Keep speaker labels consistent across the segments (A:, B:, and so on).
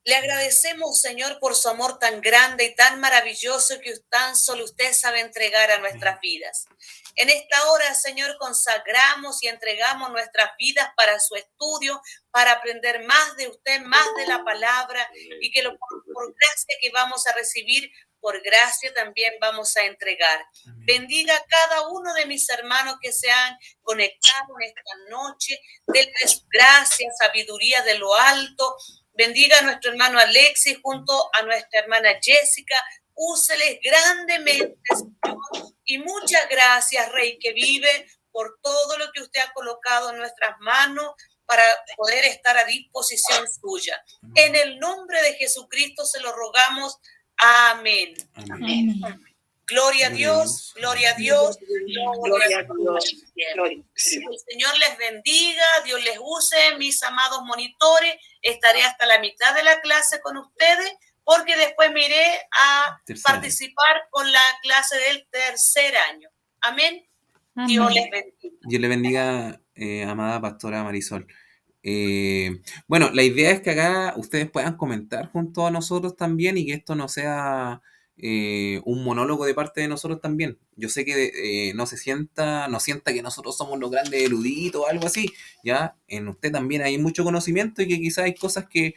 A: Le agradecemos, Señor, por su amor tan grande y tan maravilloso que tan solo usted sabe entregar a nuestras vidas. En esta hora, Señor, consagramos y entregamos nuestras vidas para su estudio, para aprender más de usted, más de la palabra, y que por gracia que vamos a recibir, por gracia también vamos a entregar. Bendiga a cada uno de mis hermanos que se han conectado en esta noche. Denles gracia, sabiduría de lo alto. Bendiga a nuestro hermano Alexis junto a nuestra hermana Jessica. Úseles grandemente, Señor. Y muchas gracias, Rey que vive, por todo lo que usted ha colocado en nuestras manos para poder estar a disposición suya. En el nombre de Jesucristo se lo rogamos. Amén.
B: Amén.
A: Gloria a Dios, gloria a Dios, gloria a Dios.
C: Gloria. Sí.
A: El Señor les bendiga, Dios les use, mis amados monitores. Estaré hasta la mitad de la clase con ustedes, porque después me iré a participar con la clase del tercer año. Amén. Dios les bendiga.
B: Dios le bendiga, amada pastora Marisol. Bueno, la idea es que acá ustedes puedan comentar junto a nosotros también y que esto no sea un monólogo de parte de nosotros también. Yo sé que no sienta que nosotros somos los grandes eruditos o algo así, ya en usted también hay mucho conocimiento y que quizás hay cosas que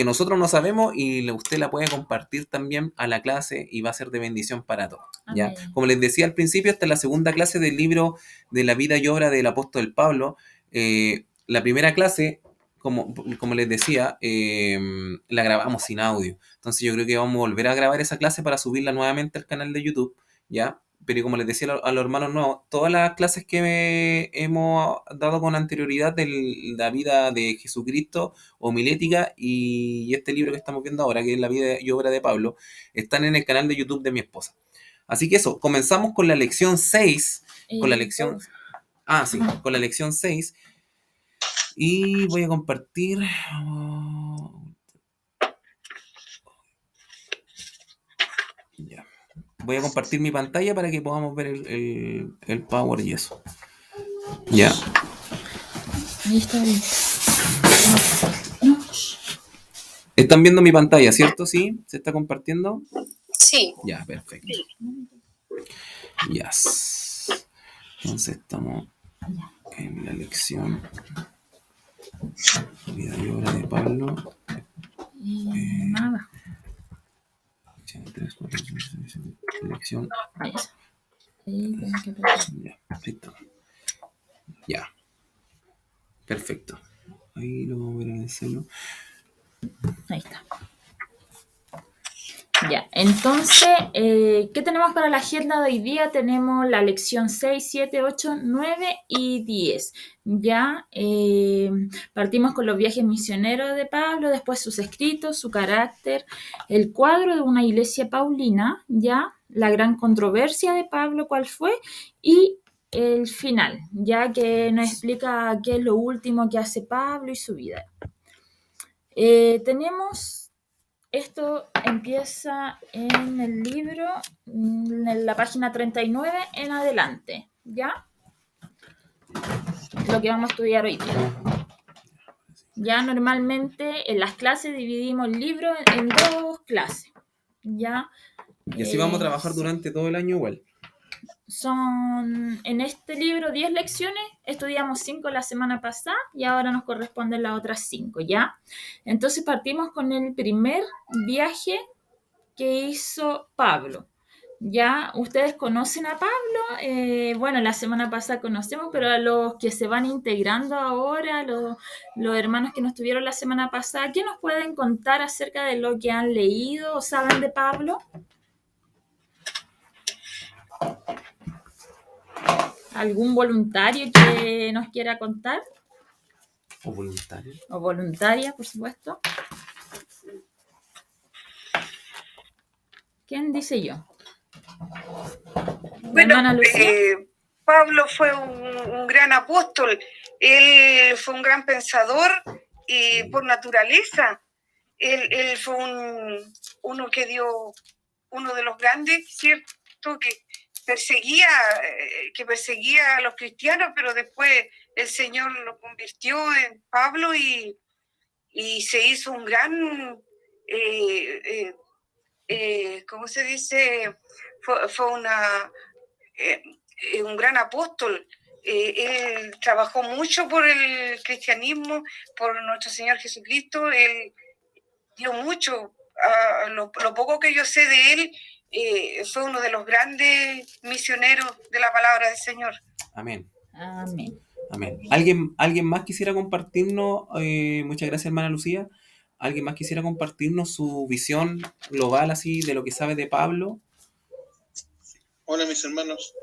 B: nosotros no sabemos y usted la puede compartir también a la clase y va a ser de bendición para todos. ¿Ya? Como les decía al principio, esta es la segunda clase del libro de la vida y obra del apóstol Pablo. La primera clase, como les decía, la grabamos sin audio. Entonces yo creo que vamos a volver a grabar esa clase para subirla nuevamente al canal de YouTube, ¿ya? Pero como les decía a los hermanos nuevos, todas las clases que hemos dado con anterioridad de la vida de Jesucristo, homilética, y este libro que estamos viendo ahora, que es la vida y obra de Pablo, están en el canal de YouTube de mi esposa. Así que eso, comenzamos con la lección 6, con la lección... con la lección 6. Y voy a compartir... Ya. Voy a compartir mi pantalla para que podamos ver el Power y eso. Ya.
D: Ahí está bien.
B: Están viendo mi pantalla, ¿cierto? ¿Sí? ¿Se está compartiendo?
C: Sí.
B: Ya, perfecto. Yes. Entonces estamos en la lección vida y obra de Pablo.
D: Nada.
B: Lección. Ya, listo. Ya. Perfecto. Ahí lo vamos a ver en el celo.
D: Ahí está. Ya, entonces, ¿qué tenemos para la agenda de hoy día? Tenemos la lección 6, 7, 8, 9 y 10. Ya, partimos con los viajes misioneros de Pablo, después sus escritos, su carácter, el cuadro de una iglesia paulina, ya, la gran controversia de Pablo, cuál fue, y el final, ya que nos explica qué es lo último que hace Pablo y su vida. Tenemos... Esto empieza en el libro, en la página 39 en adelante, ¿ya? Lo que vamos a estudiar hoy día. Ya normalmente en las clases dividimos el libro en dos clases, ¿ya?
B: Y así vamos a trabajar durante todo el año igual.
D: Son en este libro 10 lecciones, estudiamos 5 la semana pasada y ahora nos corresponden las otras 5, ¿ya? Entonces partimos con el primer viaje que hizo Pablo. Ya ustedes conocen a Pablo, bueno, la semana pasada conocemos, pero a los que se van integrando ahora, los hermanos que no estuvieron la semana pasada, ¿qué nos pueden contar acerca de lo que han leído o saben de Pablo? ¿Algún voluntario que nos quiera contar?
B: ¿O voluntario?
D: O voluntaria, por supuesto. ¿Quién dice yo?
C: Bueno, Pablo fue un gran apóstol, él fue un gran pensador y por naturaleza, él fue uno de los grandes, ¿cierto? Que perseguía a los cristianos, pero después el Señor lo convirtió en Pablo y y se hizo un gran, ¿cómo se dice? Fue un gran apóstol. Él trabajó mucho por el cristianismo, por nuestro Señor Jesucristo. Él dio mucho. Lo poco que yo sé de él, fue uno de los grandes misioneros de la palabra del Señor.
B: Amén.
D: Amén.
B: Amén. ¿Alguien más quisiera compartirnos? Muchas gracias, hermana Lucía. ¿Alguien más quisiera compartirnos su visión global así de lo que sabe de Pablo?
E: Hola, mis hermanos.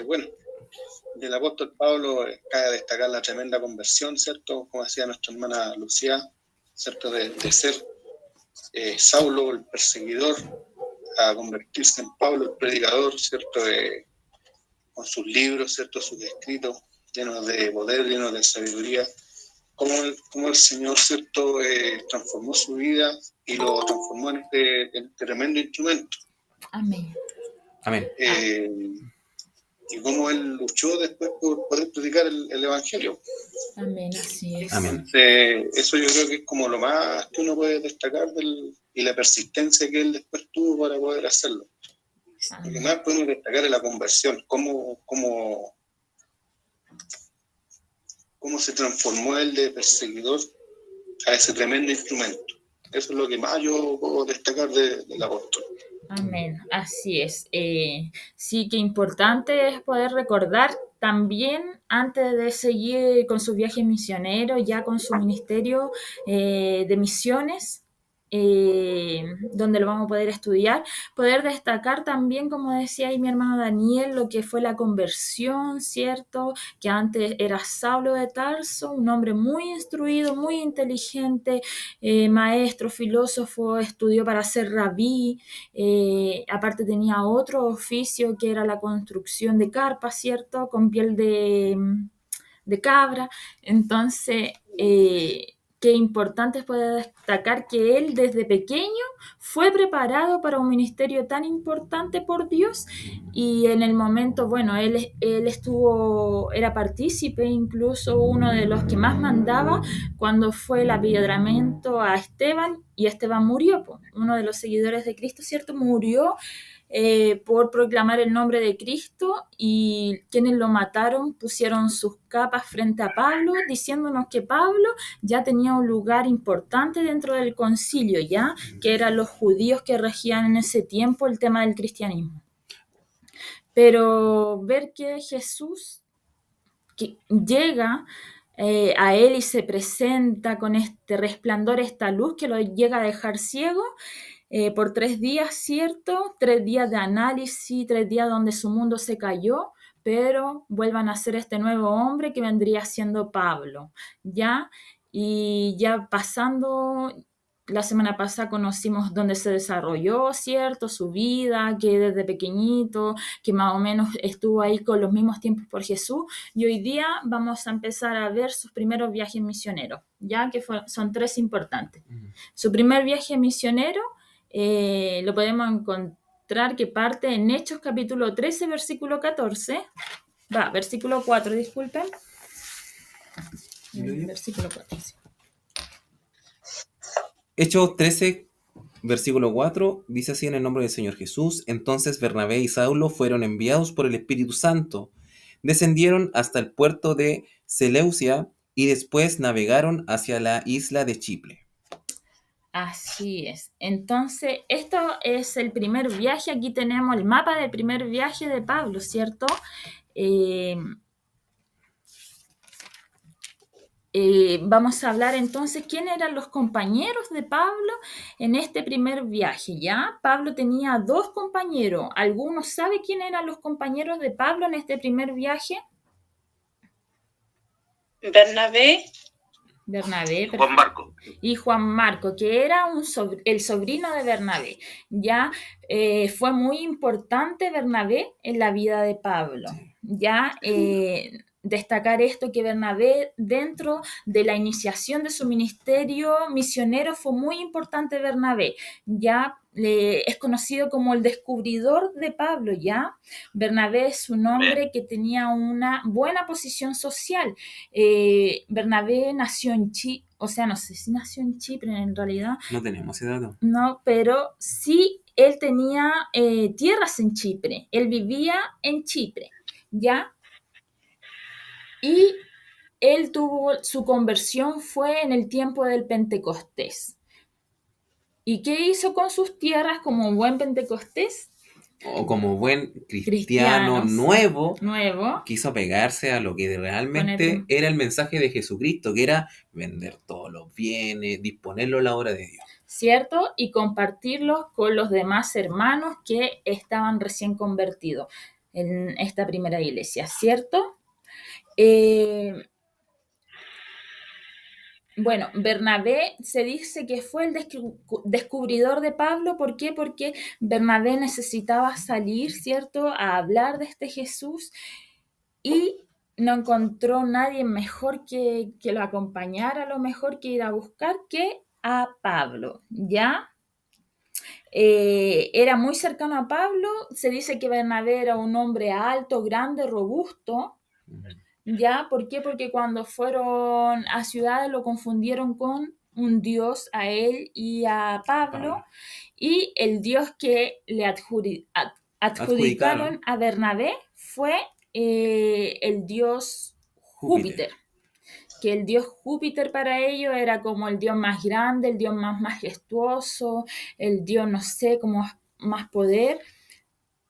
E: Bueno, del apóstol Pablo cabe destacar la tremenda conversión, ¿cierto? Como decía nuestra hermana Lucía, ¿cierto? De ser Saulo, el perseguidor, a convertirse en Pablo, el predicador, ¿cierto? Con sus libros, ¿cierto? Sus escritos llenos de poder, llenos de sabiduría. Cómo el Señor, ¿cierto? Transformó su vida y lo transformó en este tremendo instrumento.
D: Amén.
B: Amén.
E: Y cómo él luchó después por poder predicar el Evangelio.
D: Amén, así es.
B: Amén.
E: Eso yo creo que es como lo más que uno puede destacar y la persistencia que él después tuvo para poder hacerlo. Lo que más podemos destacar es la conversión, cómo se transformó él de perseguidor a ese tremendo instrumento. Eso es lo que más yo puedo destacar del apóstol.
D: Amén, así es. Sí que importante es poder recordar también, antes de seguir con su viaje misionero, ya con su ministerio de misiones, donde lo vamos a poder estudiar, poder destacar también, como decía ahí mi hermano Daniel, lo que fue la conversión, ¿cierto? Que antes era Saulo de Tarso, un hombre muy instruido, muy inteligente, maestro, filósofo, estudió para ser rabí. Aparte tenía otro oficio que era la construcción de carpas, ¿cierto? Con piel de cabra. Entonces, qué importante es poder destacar que él desde pequeño fue preparado para un ministerio tan importante por Dios, y en el momento, bueno, él era partícipe, incluso uno de los que más mandaba cuando fue el apedreamiento a Esteban, y Esteban murió, uno de los seguidores de Cristo, ¿cierto? Murió por proclamar el nombre de Cristo, y quienes lo mataron pusieron sus capas frente a Pablo, diciéndonos que Pablo ya tenía un lugar importante dentro del concilio, ya que eran los judíos que regían en ese tiempo el tema del cristianismo. Pero ver que Jesús que llega a él y se presenta con este resplandor, esta luz que lo llega a dejar ciego, por 3 días, ¿cierto? 3 días de análisis, 3 días donde su mundo se cayó, pero vuelvan a ser este nuevo hombre que vendría siendo Pablo, ¿ya? Y ya pasando, la semana pasada conocimos dónde se desarrolló, ¿cierto? Su vida, que desde pequeñito, que más o menos estuvo ahí con los mismos tiempos por Jesús, y hoy día vamos a empezar a ver sus primeros viajes misioneros, ¿ya? Que son 3 importantes. Su primer viaje misionero lo podemos encontrar que parte en Hechos capítulo 13, versículo 14. Versículo 4, disculpen. Versículo 4, sí.
B: Hechos 13, versículo 4, dice así: en el nombre del Señor Jesús. Entonces Bernabé y Saulo fueron enviados por el Espíritu Santo. Descendieron hasta el puerto de Seleucia y después navegaron hacia la isla de Chipre.
D: Así es. Entonces, esto es el primer viaje. Aquí tenemos el mapa del primer viaje de Pablo, ¿cierto? Vamos a hablar entonces quiénes eran los compañeros de Pablo en este primer viaje, ¿ya? Pablo tenía 2 compañeros. ¿Alguno sabe quiénes eran los compañeros de Pablo en este primer viaje?
C: Bernabé.
F: Juan Marco.
D: Y Juan Marco, que era el sobrino de Bernabé. Ya fue muy importante Bernabé en la vida de Pablo. Ya destacar esto, que Bernabé, dentro de la iniciación de su ministerio misionero, fue muy importante Bernabé. Ya es conocido como el descubridor de Pablo, ¿ya? Bernabé es un hombre que tenía una buena posición social. Bernabé nació o sea, no sé si nació en Chipre en realidad.
B: No tenemos ese dato.
D: No, pero sí él tenía tierras en Chipre, él vivía en Chipre, ¿ya? Y él su conversión fue en el tiempo del Pentecostés. ¿Y qué hizo con sus tierras como un buen pentecostés?
B: O como buen cristiano nuevo, quiso apegarse a lo que realmente era el mensaje de Jesucristo, que era vender todos los bienes, disponerlo a la obra de Dios.
D: ¿Cierto? Y compartirlos con los demás hermanos que estaban recién convertidos en esta primera iglesia, ¿cierto? Bueno, Bernabé se dice que fue el descubridor de Pablo. ¿Por qué? Porque Bernabé necesitaba salir, ¿cierto?, a hablar de este Jesús y no encontró nadie mejor que lo acompañara, lo mejor que ir a buscar que a Pablo, ¿ya? Era muy cercano a Pablo. Se dice que Bernabé era un hombre alto, grande, robusto. ¿Ya? ¿Por qué? Porque cuando fueron a ciudades lo confundieron con un dios a él y a Pablo, y el dios que le adjudicaron a Bernabé fue el dios Júpiter. Que el dios Júpiter para ellos era como el dios más grande, el dios más majestuoso, el dios, no sé, como más poder.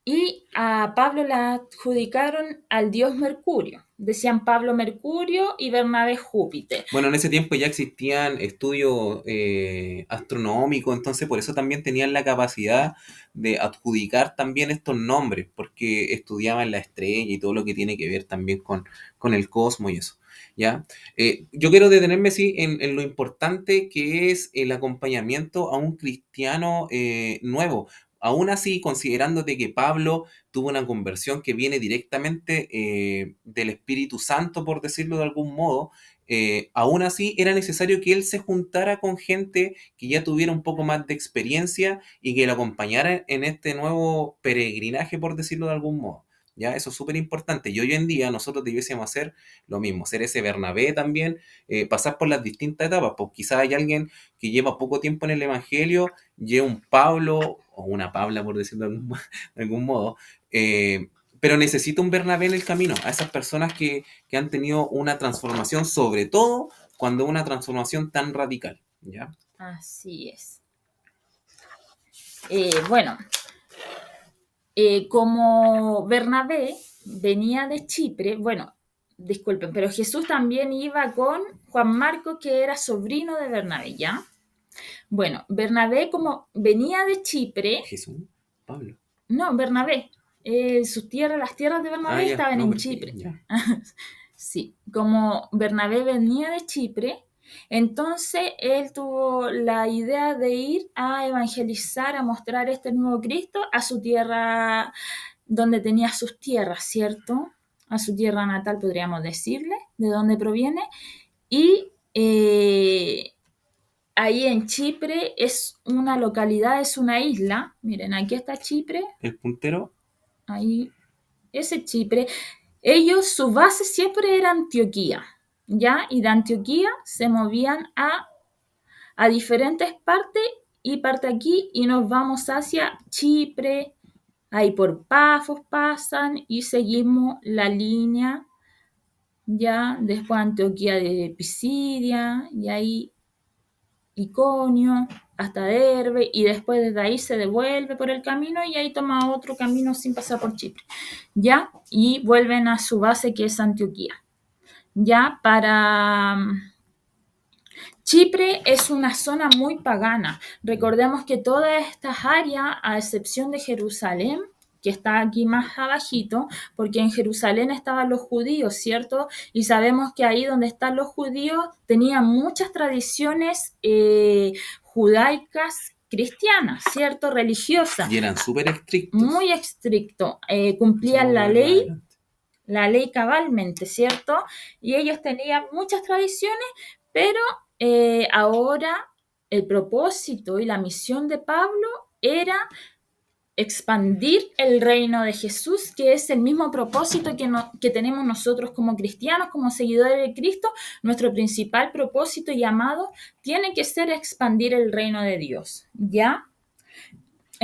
D: Y a Pablo le adjudicaron al dios Mercurio. Decían Pablo Mercurio y Bernabé Júpiter.
B: Bueno, en ese tiempo ya existían estudios astronómicos, entonces por eso también tenían la capacidad de adjudicar también estos nombres, porque estudiaban la estrella y todo lo que tiene que ver también con el cosmos y eso. ¿Ya? Yo quiero detenerme sí en lo importante que es el acompañamiento a un cristiano nuevo. Aún así, considerándote que Pablo tuvo una conversión que viene directamente del Espíritu Santo, por decirlo de algún modo, aún así era necesario que él se juntara con gente que ya tuviera un poco más de experiencia y que lo acompañara en este nuevo peregrinaje, por decirlo de algún modo. ¿Ya? Eso es súper importante. Y hoy en día nosotros debiésemos hacer lo mismo, ser ese Bernabé también, pasar por las distintas etapas. Pues quizás hay alguien que lleva poco tiempo en el Evangelio, lleva un Pablo o una Pabla, por decirlo de algún modo, pero necesita un Bernabé en el camino, a esas personas que han tenido una transformación, sobre todo cuando una transformación tan radical, ¿ya?
D: Así es. Bueno, como Bernabé venía de Chipre, bueno, disculpen, pero Jesús también iba con Juan Marcos, que era sobrino de Bernabé, ¿ya? Bueno, Bernabé como venía de Chipre...
B: ¿Jesús? ¿Pablo?
D: No, Bernabé. Sus tierras, las tierras de Bernabé estaban en Chipre. Sí, como Bernabé venía de Chipre, entonces él tuvo la idea de ir a evangelizar, a mostrar este nuevo Cristo a su tierra, donde tenía sus tierras, ¿cierto? A su tierra natal, podríamos decirle, de donde proviene. Y ahí en Chipre es una localidad, es una isla. Miren, aquí está Chipre.
B: ¿El puntero?
D: Ahí, ese Chipre. Ellos, su base siempre era Antioquía, ¿ya? Y de Antioquía se movían a diferentes partes y parte aquí y nos vamos hacia Chipre. Ahí por Pafos pasan y seguimos la línea, ya, después Antioquía de Pisidia y ahí Iconio hasta Derbe, y después desde ahí se devuelve por el camino y ahí toma otro camino sin pasar por Chipre, ¿ya? Y vuelven a su base, que es Antioquía. Ya para Chipre es una zona muy pagana. Recordemos que todas estas áreas, a excepción de Jerusalén, que está aquí más abajito, porque en Jerusalén estaban los judíos, ¿cierto? Y sabemos que ahí donde están los judíos tenían muchas tradiciones judaicas cristianas, ¿cierto? Religiosas.
B: Y eran súper estrictos.
D: Muy estrictos. Cumplían la ley cabalmente, ¿cierto? Y ellos tenían muchas tradiciones, pero ahora el propósito y la misión de Pablo era expandir el reino de Jesús, que es el mismo propósito que tenemos nosotros como cristianos, como seguidores de Cristo. Nuestro principal propósito y llamado tiene que ser expandir el reino de Dios, ¿ya?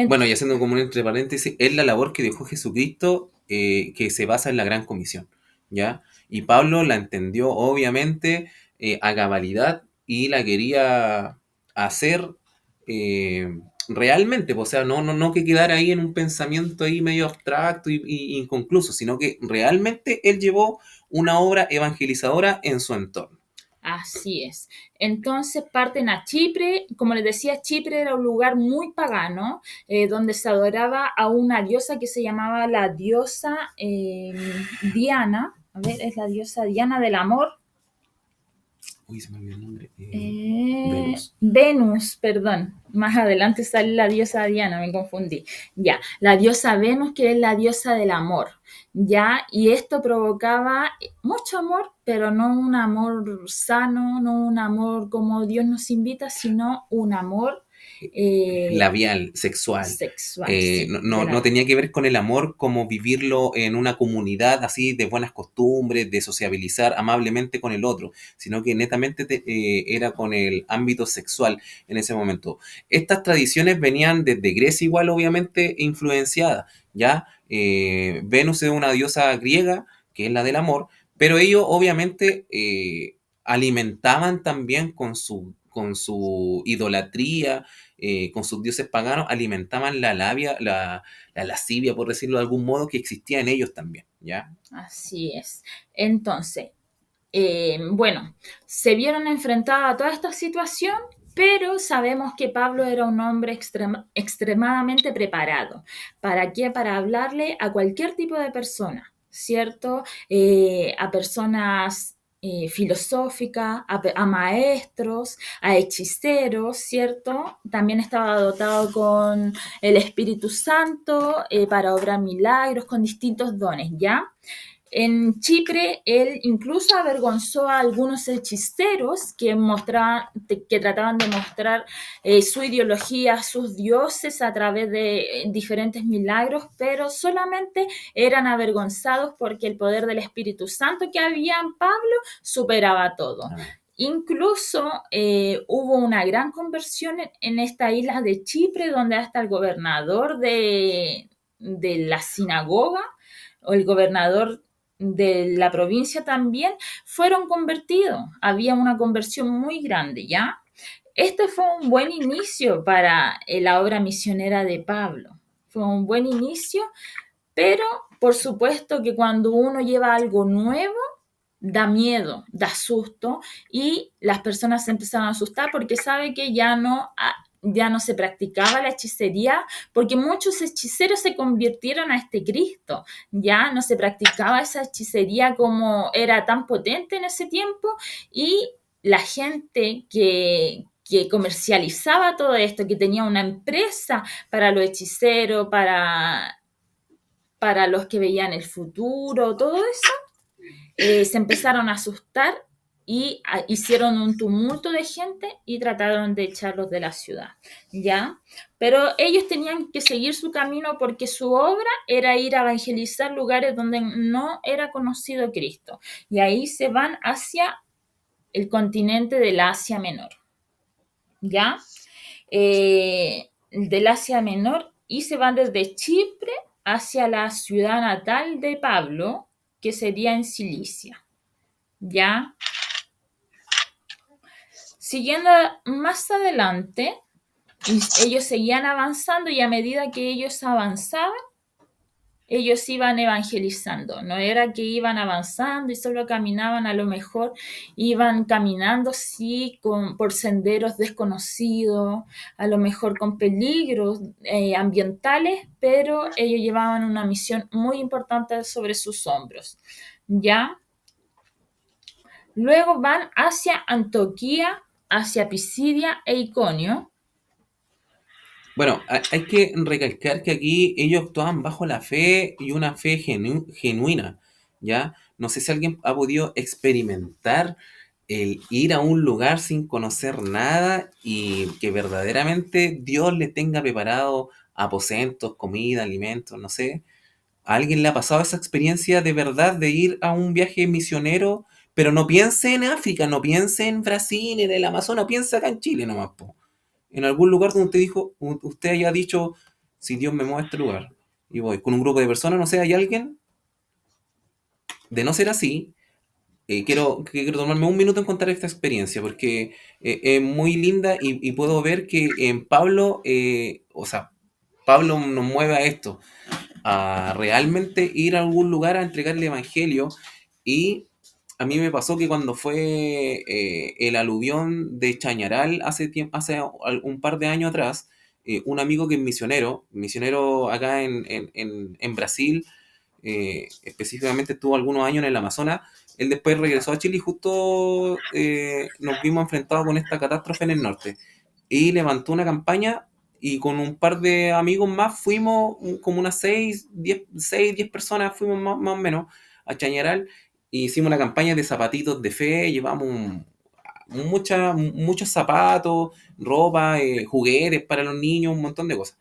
B: Bueno, y haciendo como un entre paréntesis, es la labor que dejó Jesucristo, que se basa en la Gran Comisión, ¿ya? Y Pablo la entendió, obviamente, a cabalidad y la quería hacer realmente, o sea, no que quedara ahí en un pensamiento ahí medio abstracto y inconcluso, sino que realmente él llevó una obra evangelizadora en su entorno.
D: Así es. Entonces parten a Chipre. Como les decía, Chipre era un lugar muy pagano, donde se adoraba a una diosa que se llamaba la diosa Diana. A ver, es la diosa Diana del amor.
B: Uy, se me olvidó el nombre.
D: Venus, perdón. Más adelante sale la diosa Diana, me confundí. Ya, la diosa Venus, que es la diosa del amor. Ya, y esto provocaba mucho amor, pero no un amor sano, no un amor como Dios nos invita, sino un amor
B: labial, sexual.
D: Sí,
B: no tenía que ver con el amor como vivirlo en una comunidad así de buenas costumbres, de sociabilizar amablemente con el otro, sino que netamente era con el ámbito sexual en ese momento. Estas tradiciones venían desde Grecia igual, obviamente, influenciadas, ¿ya? Venus es una diosa griega, que es la del amor, pero ellos obviamente alimentaban también con su idolatría, con sus dioses paganos, alimentaban la lascivia, por decirlo de algún modo, que existía en ellos también, ¿ya?
D: Así es. Entonces, bueno, se vieron enfrentados a toda esta situación, pero sabemos que Pablo era un hombre extremadamente preparado. ¿Para qué? Para hablarle a cualquier tipo de persona, ¿cierto? A personas filosóficas, a maestros, a hechiceros, ¿cierto? También estaba dotado con el Espíritu Santo para obrar milagros, con distintos dones, ¿ya? En Chipre, él incluso avergonzó a algunos hechiceros que trataban de mostrar su ideología, sus dioses a través de diferentes milagros, pero solamente eran avergonzados porque el poder del Espíritu Santo que había en Pablo superaba todo. Incluso hubo una gran conversión en esta isla de Chipre, donde hasta el gobernador de la sinagoga o el gobernador de la provincia también fueron convertidos. Había una conversión muy grande, ¿ya? Este fue un buen inicio para la obra misionera de Pablo. Fue un buen inicio, pero por supuesto que cuando uno lleva algo nuevo, da miedo, da susto, y las personas se empezaron a asustar porque sabe que ya no se practicaba la hechicería, porque muchos hechiceros se convirtieron a este Cristo. Ya no se practicaba esa hechicería como era tan potente en ese tiempo, y la gente que comercializaba todo esto, que tenía una empresa para los hechiceros, para los que veían el futuro, todo eso, se empezaron a asustar y hicieron un tumulto de gente y trataron de echarlos de la ciudad, ¿ya? Pero ellos tenían que seguir su camino porque su obra era ir a evangelizar lugares donde no era conocido Cristo. Y ahí se van hacia el continente del Asia Menor, ¿ya? Del Asia Menor, y se van desde Chipre hacia la ciudad natal de Pablo, que sería en Cilicia, ¿ya? Siguiendo más adelante, ellos seguían avanzando, y a medida que ellos avanzaban, ellos iban evangelizando. No era que iban avanzando y solo caminaban, a lo mejor iban caminando, sí, por senderos desconocidos, a lo mejor con peligros ambientales, pero ellos llevaban una misión muy importante sobre sus hombros, ¿ya? Luego van hacia Antioquía, hacia Pisidia e Iconio.
B: Bueno, hay que recalcar que aquí ellos actuaban bajo la fe y una fe genuina, ¿ya? No sé si alguien ha podido experimentar el ir a un lugar sin conocer nada y que verdaderamente Dios le tenga preparado aposentos, comida, alimentos, no sé. ¿A alguien le ha pasado esa experiencia de verdad de ir a un viaje misionero? Pero no piense en África, no piense en Brasil, en el Amazonas, piensa acá en Chile nomás, po. En algún lugar donde usted haya dicho, si Dios me mueve a este lugar, y voy con un grupo de personas, no sé, ¿hay alguien? De no ser así, quiero tomarme un minuto en contar esta experiencia, porque es muy linda y puedo ver que en Pablo, Pablo nos mueve a esto, a realmente ir a algún lugar a entregar el evangelio. Y a mí me pasó que cuando fue el aluvión de Chañaral hace un par de años atrás, un amigo que es misionero acá en Brasil, específicamente estuvo algunos años en el Amazonas, él después regresó a Chile y justo nos vimos enfrentados con esta catástrofe en el norte. Y levantó una campaña y con un par de amigos más fuimos, como unas 10 personas, fuimos más o menos a Chañaral y hicimos una campaña de zapatitos de fe, llevamos muchos zapatos, ropa, juguetes para los niños, un montón de cosas.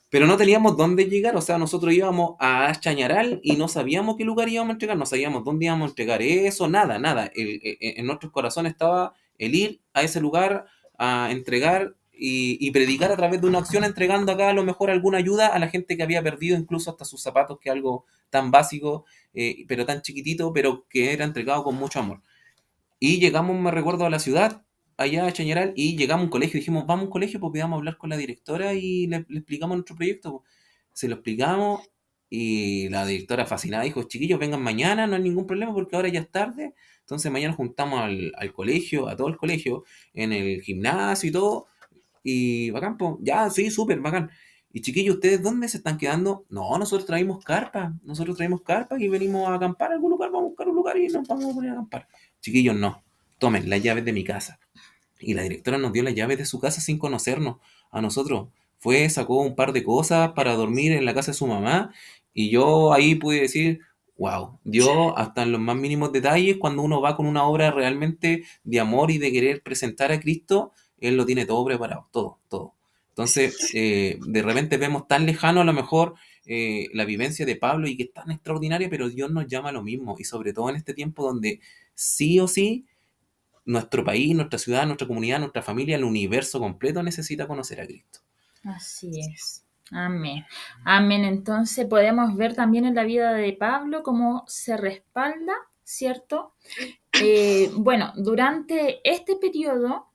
B: Pero no teníamos dónde llegar, o sea, nosotros íbamos a Chañaral y no sabíamos qué lugar íbamos a entregar, no sabíamos dónde íbamos a entregar eso, nada. En nuestros corazones estaba el ir a ese lugar a entregar y predicar a través de una acción, entregando acá a lo mejor alguna ayuda a la gente que había perdido incluso hasta sus zapatos, que es algo tan básico, pero tan chiquitito, pero que era entregado con mucho amor. Y llegamos, me recuerdo, a la ciudad, allá a Chañaral, y llegamos a un colegio. Dijimos, vamos a un colegio, pues podíamos hablar con la directora y le explicamos nuestro proyecto, pues. Se lo explicamos y la directora fascinada dijo, chiquillos, vengan mañana, no hay ningún problema porque ahora ya es tarde. Entonces mañana juntamos al colegio, a todo el colegio, en el gimnasio y todo. Y bacán, pues, ya, sí, súper bacán. Y chiquillos, ¿ustedes dónde se están quedando? No, nosotros traímos carpa y venimos a acampar a algún lugar, vamos a buscar un lugar y nos vamos a poner a acampar. Chiquillos, no, tomen las llaves de mi casa. Y la directora nos dio las llaves de su casa sin conocernos a nosotros. Sacó un par de cosas para dormir en la casa de su mamá y yo ahí pude decir, wow, Dios hasta en los más mínimos detalles, cuando uno va con una obra realmente de amor y de querer presentar a Cristo, Él lo tiene todo preparado, todo. Entonces, de repente vemos tan lejano a lo mejor la vivencia de Pablo y que es tan extraordinaria, pero Dios nos llama a lo mismo y sobre todo en este tiempo donde sí o sí nuestro país, nuestra ciudad, nuestra comunidad, nuestra familia, el universo completo necesita conocer a Cristo.
D: Así es. Amén. Amén. Entonces podemos ver también en la vida de Pablo cómo se respalda, ¿cierto? Bueno, durante este periodo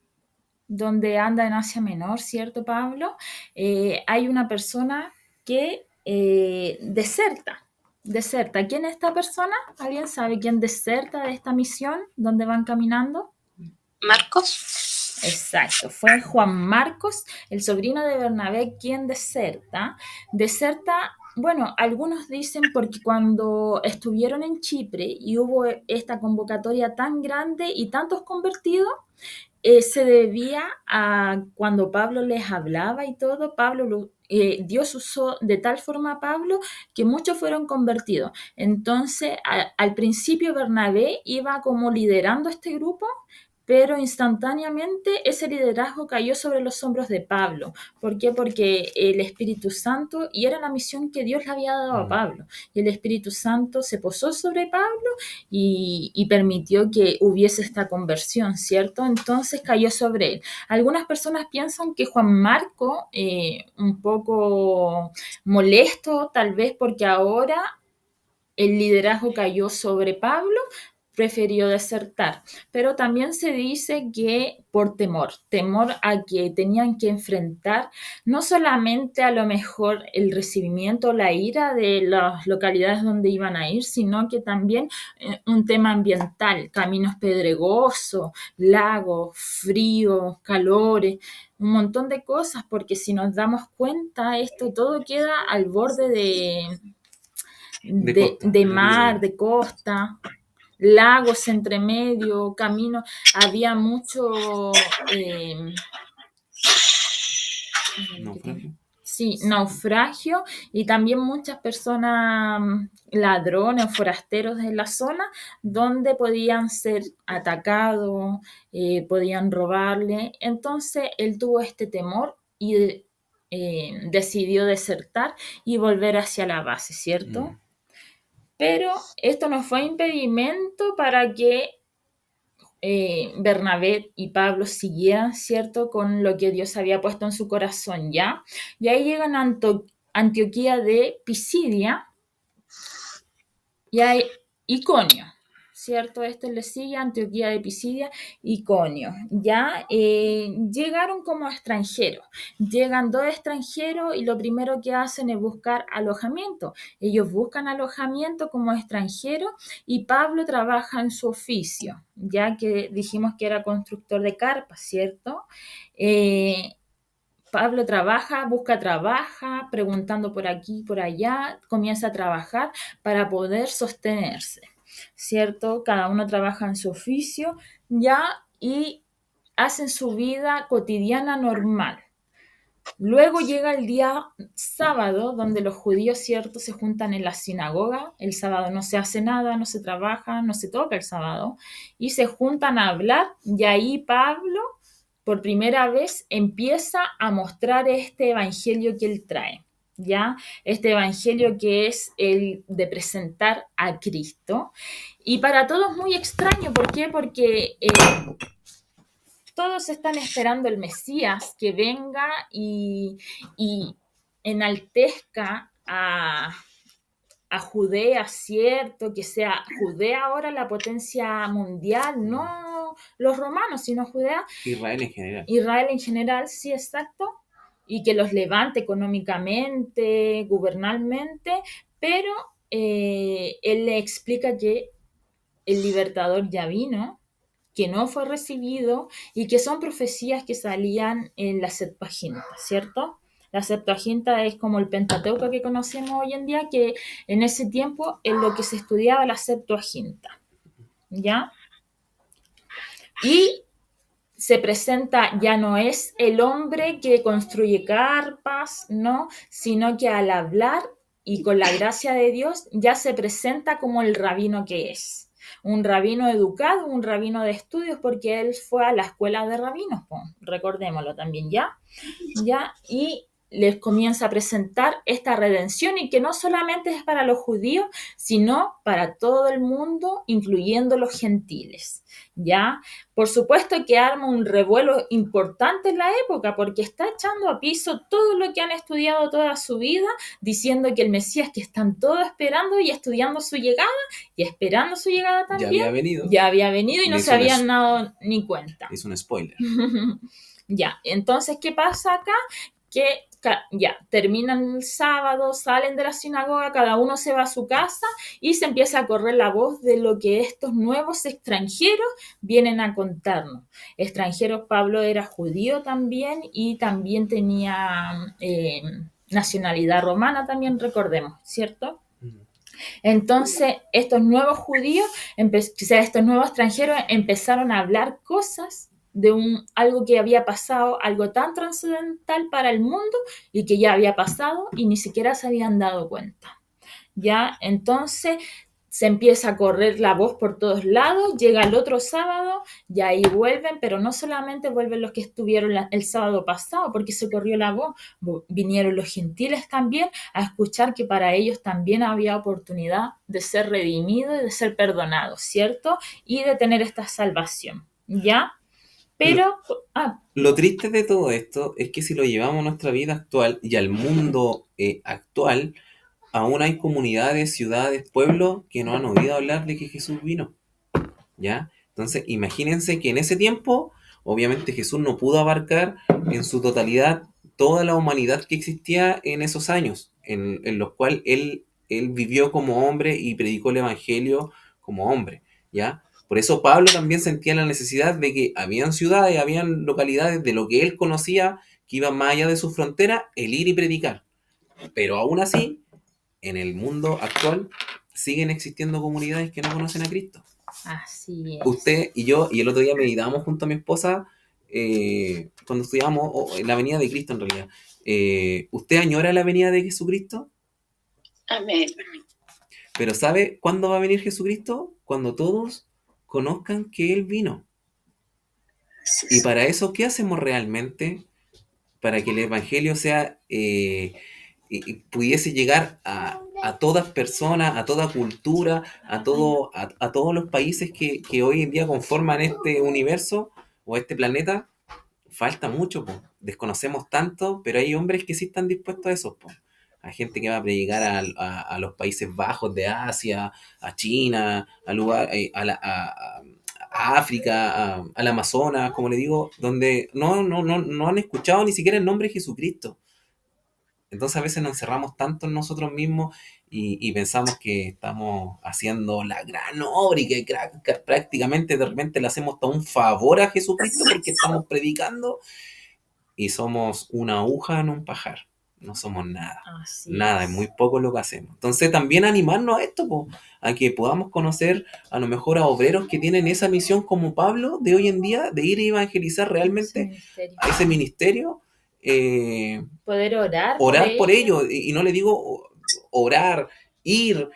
D: donde anda en Asia Menor, ¿cierto, Pablo? Hay una persona que deserta. ¿Quién es esta persona? ¿Alguien sabe quién deserta de esta misión donde van caminando?
A: Marcos.
D: Exacto, fue Juan Marcos, el sobrino de Bernabé, quien deserta. Bueno, algunos dicen porque cuando estuvieron en Chipre y hubo esta convocatoria tan grande y tantos convertidos, se debía a cuando Pablo les hablaba y todo, Dios usó de tal forma a Pablo que muchos fueron convertidos. Entonces, al principio Bernabé iba como liderando este grupo, pero instantáneamente ese liderazgo cayó sobre los hombros de Pablo. ¿Por qué? Porque el Espíritu Santo, y era la misión que Dios le había dado a Pablo, y el Espíritu Santo se posó sobre Pablo y permitió que hubiese esta conversión, ¿cierto? Entonces cayó sobre él. Algunas personas piensan que Juan Marco, un poco molesto tal vez porque ahora el liderazgo cayó sobre Pablo, prefirió desertar. Pero también se dice que por temor a que tenían que enfrentar no solamente a lo mejor el recibimiento, la ira de las localidades donde iban a ir, sino que también un tema ambiental, caminos pedregosos, lagos, frío, calores, un montón de cosas, porque si nos damos cuenta, esto todo queda al borde de mar, de costa, lagos entre medio, caminos, había mucho naufragio y también muchas personas ladrones o forasteros en la zona donde podían ser atacados, podían robarle. Entonces él tuvo este temor y decidió desertar y volver hacia la base, ¿cierto? Pero esto no fue impedimento para que Bernabé y Pablo siguieran, ¿cierto?, con lo que Dios había puesto en su corazón, ¿ya? Y ahí llegan a Antioquía de Pisidia y hay Iconio, ¿cierto? Esto le sigue Antioquía de Pisidia, Iconio, ¿ya? Llegaron como extranjeros, llegan 2 extranjeros y lo primero que hacen es buscar alojamiento. Ellos buscan alojamiento como extranjeros y Pablo trabaja en su oficio, ya que dijimos que era constructor de carpas, ¿cierto? Pablo trabaja, preguntando por aquí, por allá, comienza a trabajar para poder sostenerse, ¿cierto? Cada uno trabaja en su oficio, ya, y hacen su vida cotidiana normal. Luego llega el día sábado, donde los judíos, ¿cierto?, se juntan en la sinagoga. El sábado no se hace nada, no se trabaja, no se toca el sábado, y se juntan a hablar, y ahí Pablo por primera vez empieza a mostrar este evangelio que él trae, ¿ya? Este evangelio que es el de presentar a Cristo. Y para todos muy extraño, ¿por qué? Porque todos están esperando el Mesías que venga y enaltezca a Judea, ¿cierto? Que sea Judea ahora la potencia mundial, no los romanos, sino Judea.
B: Israel en general.
D: Israel en general, sí, exacto. Y que los levante económicamente, gubernalmente, pero él le explica que el libertador ya vino, que no fue recibido y que son profecías que salían en la Septuaginta, ¿cierto? La Septuaginta es como el Pentateuco que conocemos hoy en día, que en ese tiempo es lo que se estudiaba la Septuaginta, ¿ya? Y se presenta, ya no es el hombre que construye carpas, ¿no? Sino que al hablar y con la gracia de Dios ya se presenta como el rabino que es. Un rabino educado, un rabino de estudios, porque él fue a la escuela de rabinos, pues, recordémoslo también, ¿ya? Y les comienza a presentar esta redención y que no solamente es para los judíos, sino para todo el mundo, incluyendo los gentiles, ¿ya? Por supuesto que arma un revuelo importante en la época porque está echando a piso todo lo que han estudiado toda su vida, diciendo que el Mesías que están todos esperando y estudiando su llegada y esperando su llegada también, ya había venido y no se habían dado ni cuenta.
B: Es un spoiler.
D: Ya, entonces, ¿qué pasa acá? Que ya terminan el sábado, salen de la sinagoga, cada uno se va a su casa y se empieza a correr la voz de lo que estos nuevos extranjeros vienen a contarnos. Extranjeros, Pablo era judío también y también tenía nacionalidad romana también, recordemos, ¿cierto? Entonces, estos nuevos judíos, estos nuevos extranjeros empezaron a hablar cosas de algo que había pasado, algo tan trascendental para el mundo y que ya había pasado y ni siquiera se habían dado cuenta. ¿Ya? Entonces se empieza a correr la voz por todos lados, llega el otro sábado y ahí vuelven, pero no solamente vuelven los que estuvieron el sábado pasado, porque se corrió la voz, vinieron los gentiles también a escuchar que para ellos también había oportunidad de ser redimidos y de ser perdonados, ¿cierto? Y de tener esta salvación, ¿ya? Pero
B: lo triste de todo esto es que si lo llevamos a nuestra vida actual y al mundo actual, aún hay comunidades, ciudades, pueblos que no han oído hablar de que Jesús vino, ¿ya? Entonces, imagínense que en ese tiempo, obviamente Jesús no pudo abarcar en su totalidad toda la humanidad que existía en esos años, en los cuales él vivió como hombre y predicó el evangelio como hombre, ¿ya? Por eso Pablo también sentía la necesidad de que habían ciudades, habían localidades de lo que él conocía que iban más allá de su frontera, el ir y predicar. Pero aún así, en el mundo actual siguen existiendo comunidades que no conocen a Cristo.
D: Así es.
B: Usted y yo, y el otro día meditábamos junto a mi esposa cuando estudiamos en la venida de Cristo en realidad. ¿Usted añora la venida de Jesucristo?
C: Amén.
B: Pero ¿sabe cuándo va a venir Jesucristo? Cuando todos conozcan que Él vino. Y para eso, ¿qué hacemos realmente? para que el Evangelio sea, pudiese llegar a todas personas, a toda cultura, a todos los países que hoy en día conforman este universo o este planeta. Falta mucho, po. Desconocemos tanto, pero hay hombres que sí están dispuestos a eso, po. Hay gente que va a predicar a los Países Bajos de Asia, a China, a África, al Amazonas, como le digo, donde no han escuchado ni siquiera el nombre de Jesucristo. Entonces a veces nos encerramos tanto en nosotros mismos y pensamos que estamos haciendo la gran obra y que prácticamente de repente le hacemos todo un favor a Jesucristo porque estamos predicando y somos una aguja en un pajar. No somos nada. Nada, es muy poco lo que hacemos. Entonces también animarnos a esto, po, a que podamos conocer a lo mejor a obreros que tienen esa misión como Pablo de hoy en día, de ir a evangelizar realmente a ese ministerio.
D: Poder orar
B: por ello. Y no le digo orar, ir,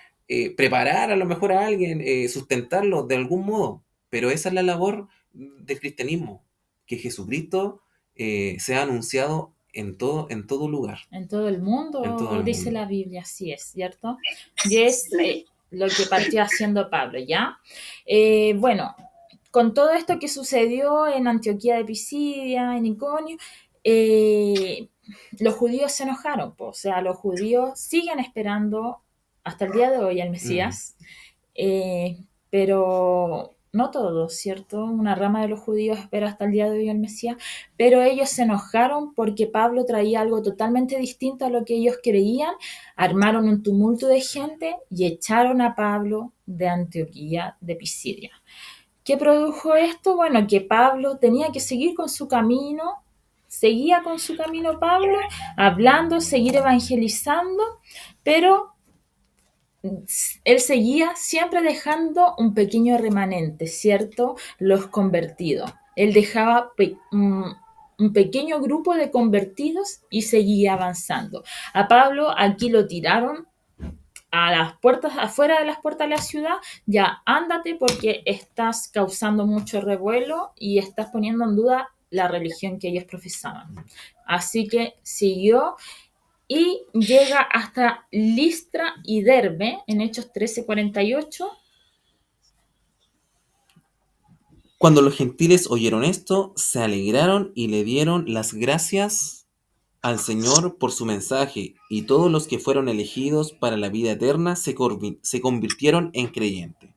B: preparar a lo mejor a alguien, sustentarlo de algún modo, pero esa es la labor del cristianismo, que Jesucristo sea anunciado en todo lugar.
D: En todo el mundo, dice la Biblia, así es, ¿cierto? Y es lo que partió haciendo Pablo, ¿ya? Bueno, con todo esto que sucedió en Antioquía de Pisidia, en Iconio, los judíos se enojaron, o sea, los judíos siguen esperando hasta el día de hoy al Mesías, pero no todos, ¿cierto? Una rama de los judíos espera hasta el día de hoy al Mesías, pero ellos se enojaron porque Pablo traía algo totalmente distinto a lo que ellos creían, armaron un tumulto de gente y echaron a Pablo de Antioquía de Pisidia. ¿Qué produjo esto? Bueno, que Pablo tenía que seguir con su camino. Seguía con su camino Pablo, hablando, seguir evangelizando, pero él seguía siempre dejando un pequeño remanente, ¿cierto? Los convertidos. Él dejaba un pequeño grupo de convertidos y seguía avanzando. A Pablo aquí lo tiraron a las puertas, afuera de las puertas de la ciudad, ya ándate porque estás causando mucho revuelo y estás poniendo en duda la religión que ellos profesaban. Así que siguió y llega hasta Listra y Derbe en Hechos 13:48.
B: Cuando los gentiles oyeron esto, se alegraron y le dieron las gracias al Señor por su mensaje, y todos los que fueron elegidos para la vida eterna se convirtieron en creyentes.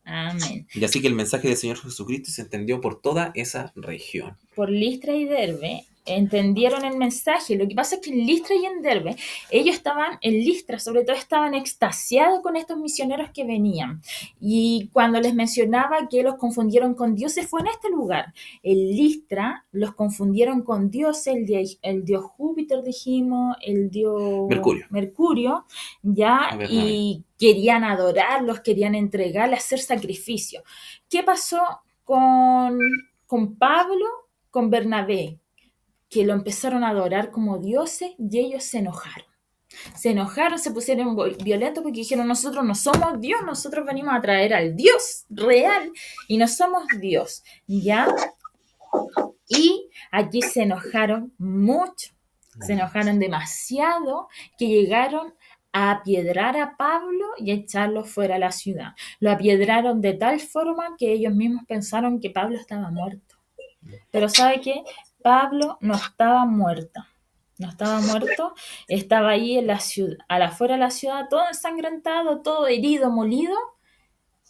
D: Amén.
B: Y así que el mensaje del Señor Jesucristo se extendió por toda esa región.
D: Por Listra y Derbe entendieron el mensaje. Lo que pasa es que en Listra y en Derbe, ellos estaban, en Listra sobre todo, estaban extasiados con estos misioneros que venían. Y cuando les mencionaba que los confundieron con dioses, fue en este lugar. En Listra los confundieron con dioses, el dios Júpiter, dijimos, el dios Mercurio, ¿ya? Y querían adorarlos, querían entregarles, hacer sacrificio. ¿Qué pasó con Pablo, con Bernabé? Que lo empezaron a adorar como dioses y ellos se enojaron. Se pusieron violentos porque dijeron, nosotros no somos Dios, nosotros venimos a traer al Dios real y no somos Dios, ¿ya? Y allí se enojaron mucho, se enojaron demasiado que llegaron a apiedrar a Pablo y echarlo fuera de la ciudad. Lo apiedraron de tal forma que ellos mismos pensaron que Pablo estaba muerto. Pero ¿sabe qué? Pablo no estaba muerto, estaba ahí en la ciudad, afuera de la ciudad, todo ensangrentado, todo herido, molido,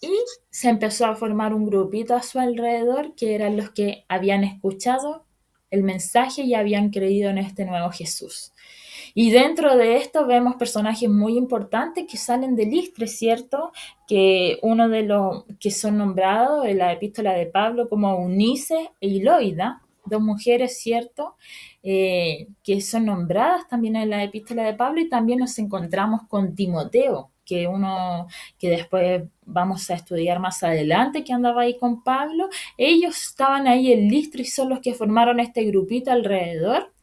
D: y se empezó a formar un grupito a su alrededor que eran los que habían escuchado el mensaje y habían creído en este nuevo Jesús. Y dentro de esto vemos personajes muy importantes que salen de Listra, ¿cierto? Que uno de los que son nombrados en la epístola de Pablo como Eunice e Loida, dos mujeres, ¿cierto? Que son nombradas también en la epístola de Pablo, y también nos encontramos con Timoteo, que después vamos a estudiar más adelante, que andaba ahí con Pablo. Ellos estaban ahí en Listra y son los que formaron este grupito alrededor.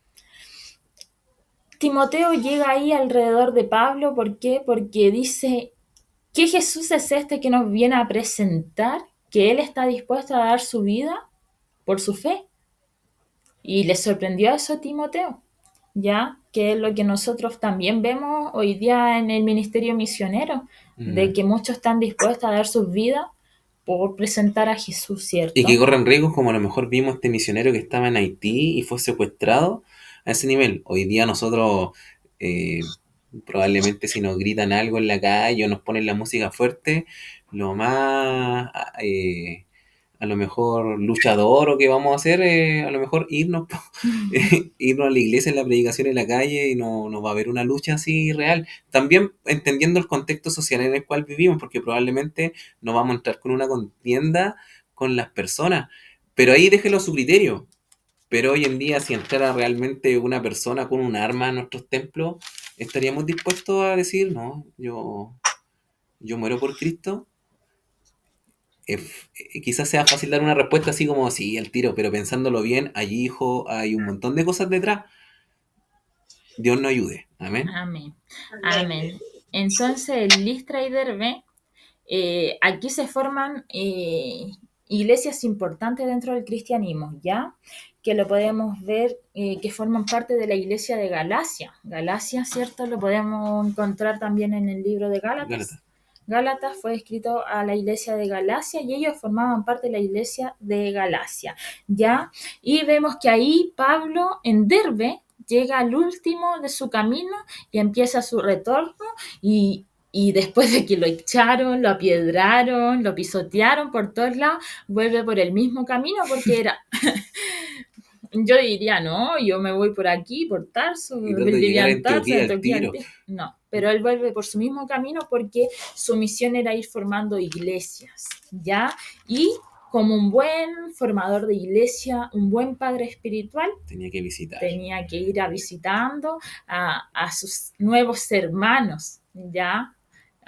D: Timoteo llega ahí alrededor de Pablo, ¿por qué? Porque dice, ¿qué Jesús es este que nos viene a presentar? Que Él está dispuesto a dar su vida por su fe. Y le sorprendió eso a Timoteo, ya que es lo que nosotros también vemos hoy día en el ministerio misionero, de que muchos están dispuestos a dar sus vidas por presentar a Jesús, ¿cierto?
B: Y que corren riesgos, como a lo mejor vimos este misionero que estaba en Haití y fue secuestrado a ese nivel. Hoy día nosotros, probablemente si nos gritan algo en la calle o nos ponen la música fuerte, lo más, a lo mejor luchador o que vamos a hacer, a lo mejor irnos a la iglesia en la predicación en la calle y no va a haber una lucha así real. También entendiendo el contexto social en el cual vivimos, porque probablemente no vamos a entrar con una contienda con las personas, pero ahí déjelo a su criterio. Pero hoy en día, si entrara realmente una persona con un arma a nuestros templos, ¿estaríamos dispuestos a decir, no, yo muero por Cristo? Quizás sea fácil dar una respuesta así como, sí, al tiro, pero pensándolo bien, allí, hijo, hay un montón de cosas detrás. Dios nos ayude. Amén.
D: Amén. Amén. Entonces, en Listra y Derbe, aquí se forman iglesias importantes dentro del cristianismo, ¿ya? Que lo podemos ver, que forman parte de la iglesia de Galacia. Galacia, ¿cierto? Lo podemos encontrar también en el libro de Gálatas. Gálatas fue escrito a la iglesia de Galacia y ellos formaban parte de la iglesia de Galacia, ¿ya? Y vemos que ahí Pablo en Derbe llega al último de su camino y empieza su retorno y después de que lo echaron, lo apiedraron, lo pisotearon por todos lados, vuelve por el mismo camino porque era... Yo diría, no, yo me voy por aquí, por Tarso,
B: vivía en Antioquía al tiro.
D: No, pero él vuelve por su mismo camino porque su misión era ir formando iglesias, ¿ya? Y como un buen formador de iglesia, un buen padre espiritual,
B: tenía que visitar.
D: Tenía que ir visitando a sus nuevos hermanos, ¿ya?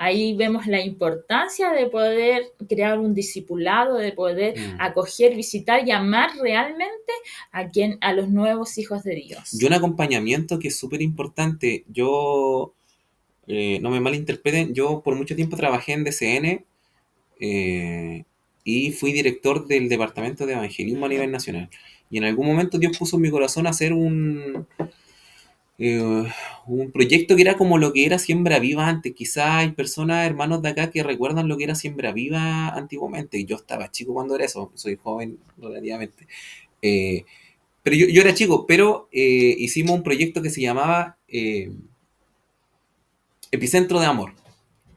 D: Ahí vemos la importancia de poder crear un discipulado, de poder acoger, visitar y amar realmente a los nuevos hijos de Dios.
B: Y un acompañamiento que es súper importante. Yo, no me malinterpreten, yo por mucho tiempo trabajé en DCN y fui director del Departamento de Evangelismo a nivel nacional. Y en algún momento Dios puso en mi corazón hacer un proyecto que era como lo que era Siembra Viva antes. Quizás hay personas, hermanos de acá, que recuerdan lo que era Siembra Viva antiguamente. Yo estaba chico cuando era eso, soy joven relativamente. Pero yo era chico, pero hicimos un proyecto que se llamaba Epicentro de Amor.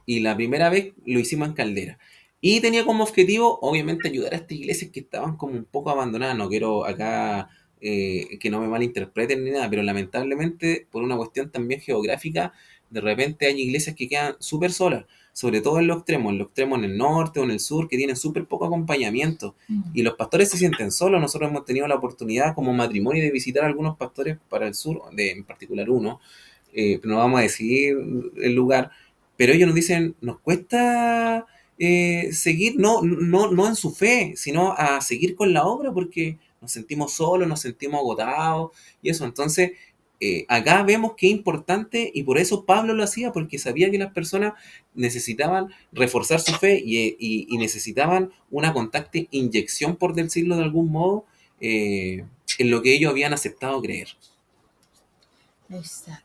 B: Y la primera vez lo hicimos en Caldera. Y tenía como objetivo, obviamente, ayudar a estas iglesias que estaban como un poco abandonadas. No quiero acá que no me malinterpreten ni nada, pero lamentablemente, por una cuestión también geográfica, de repente hay iglesias que quedan súper solas, sobre todo en los extremos en el norte o en el sur, que tienen súper poco acompañamiento. Y los pastores se sienten solos. Nosotros hemos tenido la oportunidad como matrimonio de visitar a algunos pastores para el sur, en particular uno, pero no vamos a decir el lugar, pero ellos nos dicen, nos cuesta seguir, no en su fe, sino a seguir con la obra porque nos sentimos solos, nos sentimos agotados y eso. Entonces, acá vemos que es importante y por eso Pablo lo hacía, porque sabía que las personas necesitaban reforzar su fe y necesitaban una constante inyección, por decirlo de algún modo, en lo que ellos habían aceptado creer.
D: Exacto.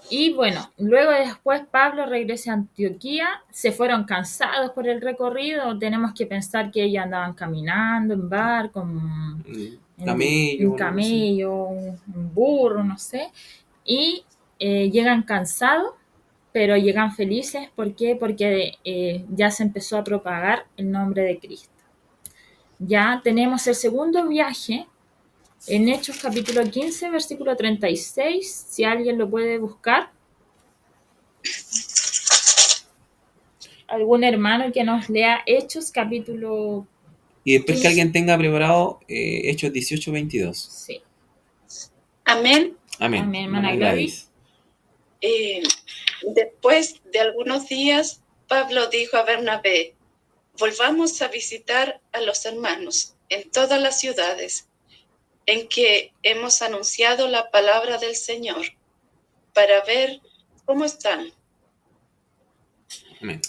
D: Y bueno, luego después Pablo regresa a Antioquía, se fueron cansados por el recorrido, tenemos que pensar que ellos andaban caminando en barco, un camello, un burro, no sé, y llegan cansados, pero llegan felices. ¿Por qué? Porque ya se empezó a propagar el nombre de Cristo. Ya tenemos el segundo viaje, en Hechos capítulo 15, versículo 36, si alguien lo puede buscar. Algún hermano que nos lea Hechos capítulo...
B: Y después 15. Que alguien tenga preparado Hechos 18, 22.
D: Sí.
C: Amén.
B: Amén.
D: Amén, hermana Gladys.
C: Después de algunos días, Pablo dijo a Bernabé, volvamos a visitar a los hermanos en todas las ciudades en que hemos anunciado la palabra del Señor, para ver cómo están.
B: Amén.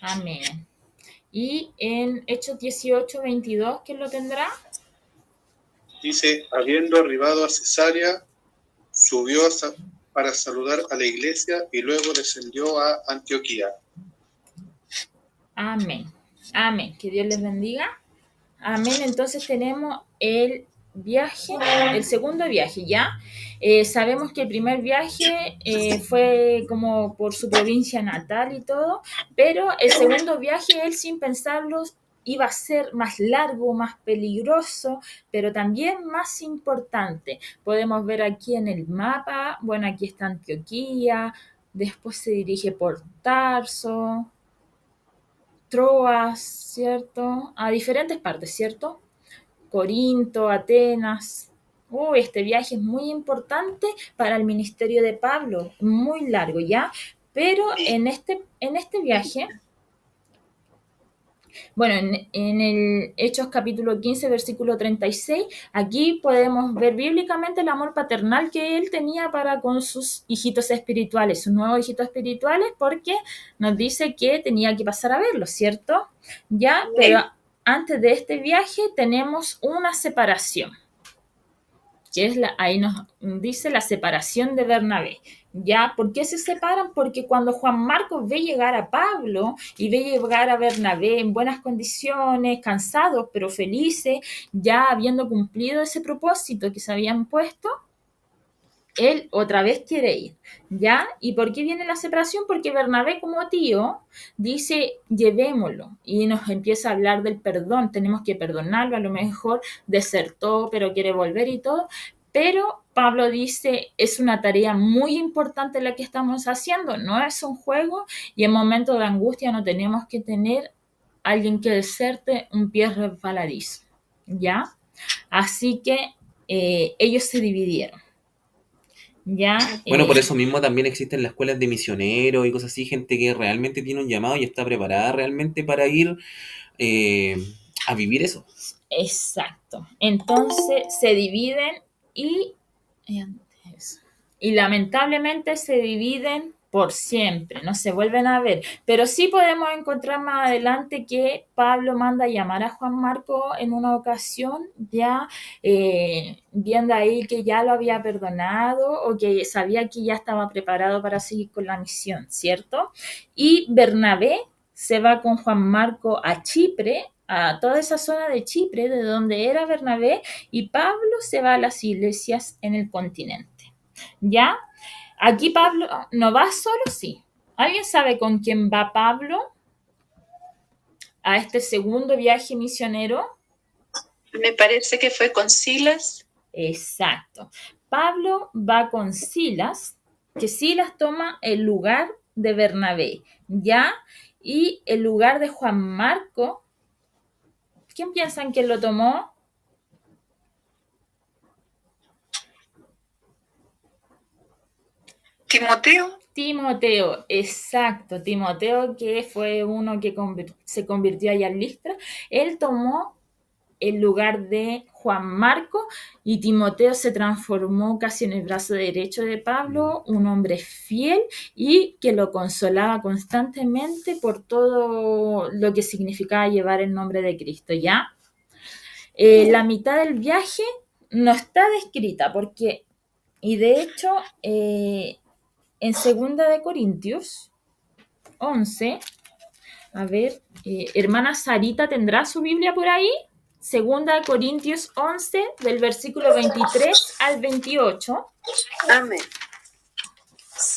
D: Amén. Y en Hechos 18, 22, ¿quién lo tendrá?
E: dice, habiendo arribado a Cesarea, subió para saludar a la iglesia y luego descendió a Antioquía.
D: Amén. Amén. Que Dios les bendiga. Amén. Entonces tenemos el viaje, el segundo viaje, ¿ya? Sabemos que el primer viaje fue como por su provincia natal y todo, pero el segundo viaje, él sin pensarlo, iba a ser más largo, más peligroso, pero también más importante. Podemos ver aquí en el mapa, bueno, aquí está Antioquía, después se dirige por Tarso, Troas, ¿cierto? A diferentes partes, ¿cierto? Corinto, Atenas. Este viaje es muy importante para el ministerio de Pablo, muy largo, ¿ya? Pero en este viaje, bueno, en el Hechos capítulo 15, versículo 36, aquí podemos ver bíblicamente el amor paternal que él tenía para con sus hijitos espirituales, sus nuevos hijitos espirituales, porque nos dice que tenía que pasar a verlos, ¿cierto? Ya, pero antes de este viaje tenemos una separación, que es ahí nos dice la separación de Bernabé. ¿Ya? ¿Por qué se separan? Porque cuando Juan Marcos ve llegar a Pablo y ve llegar a Bernabé en buenas condiciones, cansados pero felices, ya habiendo cumplido ese propósito que se habían puesto, él otra vez quiere ir, ¿ya? ¿Y por qué viene la separación? Porque Bernabé como tío dice, llevémoslo, y nos empieza a hablar del perdón, tenemos que perdonarlo, a lo mejor desertó, pero quiere volver y todo, pero Pablo dice, es una tarea muy importante la que estamos haciendo, no es un juego, y en momentos de angustia no tenemos que tener alguien que deserte un pie resbaladizo, ¿ya? Así que ellos se dividieron. Ya,
B: Bueno, por eso mismo también existen las escuelas de misioneros y cosas así, gente que realmente tiene un llamado y está preparada realmente para ir a vivir eso.
D: Exacto. Entonces se dividen y lamentablemente se dividen por siempre, no se vuelven a ver. Pero sí podemos encontrar más adelante que Pablo manda a llamar a Juan Marco en una ocasión, ya viendo ahí que ya lo había perdonado o que sabía que ya estaba preparado para seguir con la misión, ¿cierto? Y Bernabé se va con Juan Marco a Chipre, a toda esa zona de Chipre, de donde era Bernabé, y Pablo se va a las iglesias en el continente. ¿Ya? Aquí Pablo no va solo, sí. ¿Alguien sabe con quién va Pablo a este segundo viaje misionero?
G: Me parece que fue con Silas.
D: Exacto. Pablo va con Silas, que Silas toma el lugar de Bernabé, ¿ya? Y el lugar de Juan Marco, ¿quién piensan que lo tomó? Timoteo, exacto. Timoteo, que fue uno que se convirtió allá en Listra, él tomó el lugar de Juan Marco y Timoteo se transformó casi en el brazo derecho de Pablo, un hombre fiel y que lo consolaba constantemente por todo lo que significaba llevar el nombre de Cristo, ¿ya? La mitad del viaje no está descrita porque, y de hecho, en 2 de Corintios 11, a ver, hermana Sarita, ¿tendrá su Biblia por ahí? 2 de Corintios 11, del versículo 23 al 28.
G: Amén.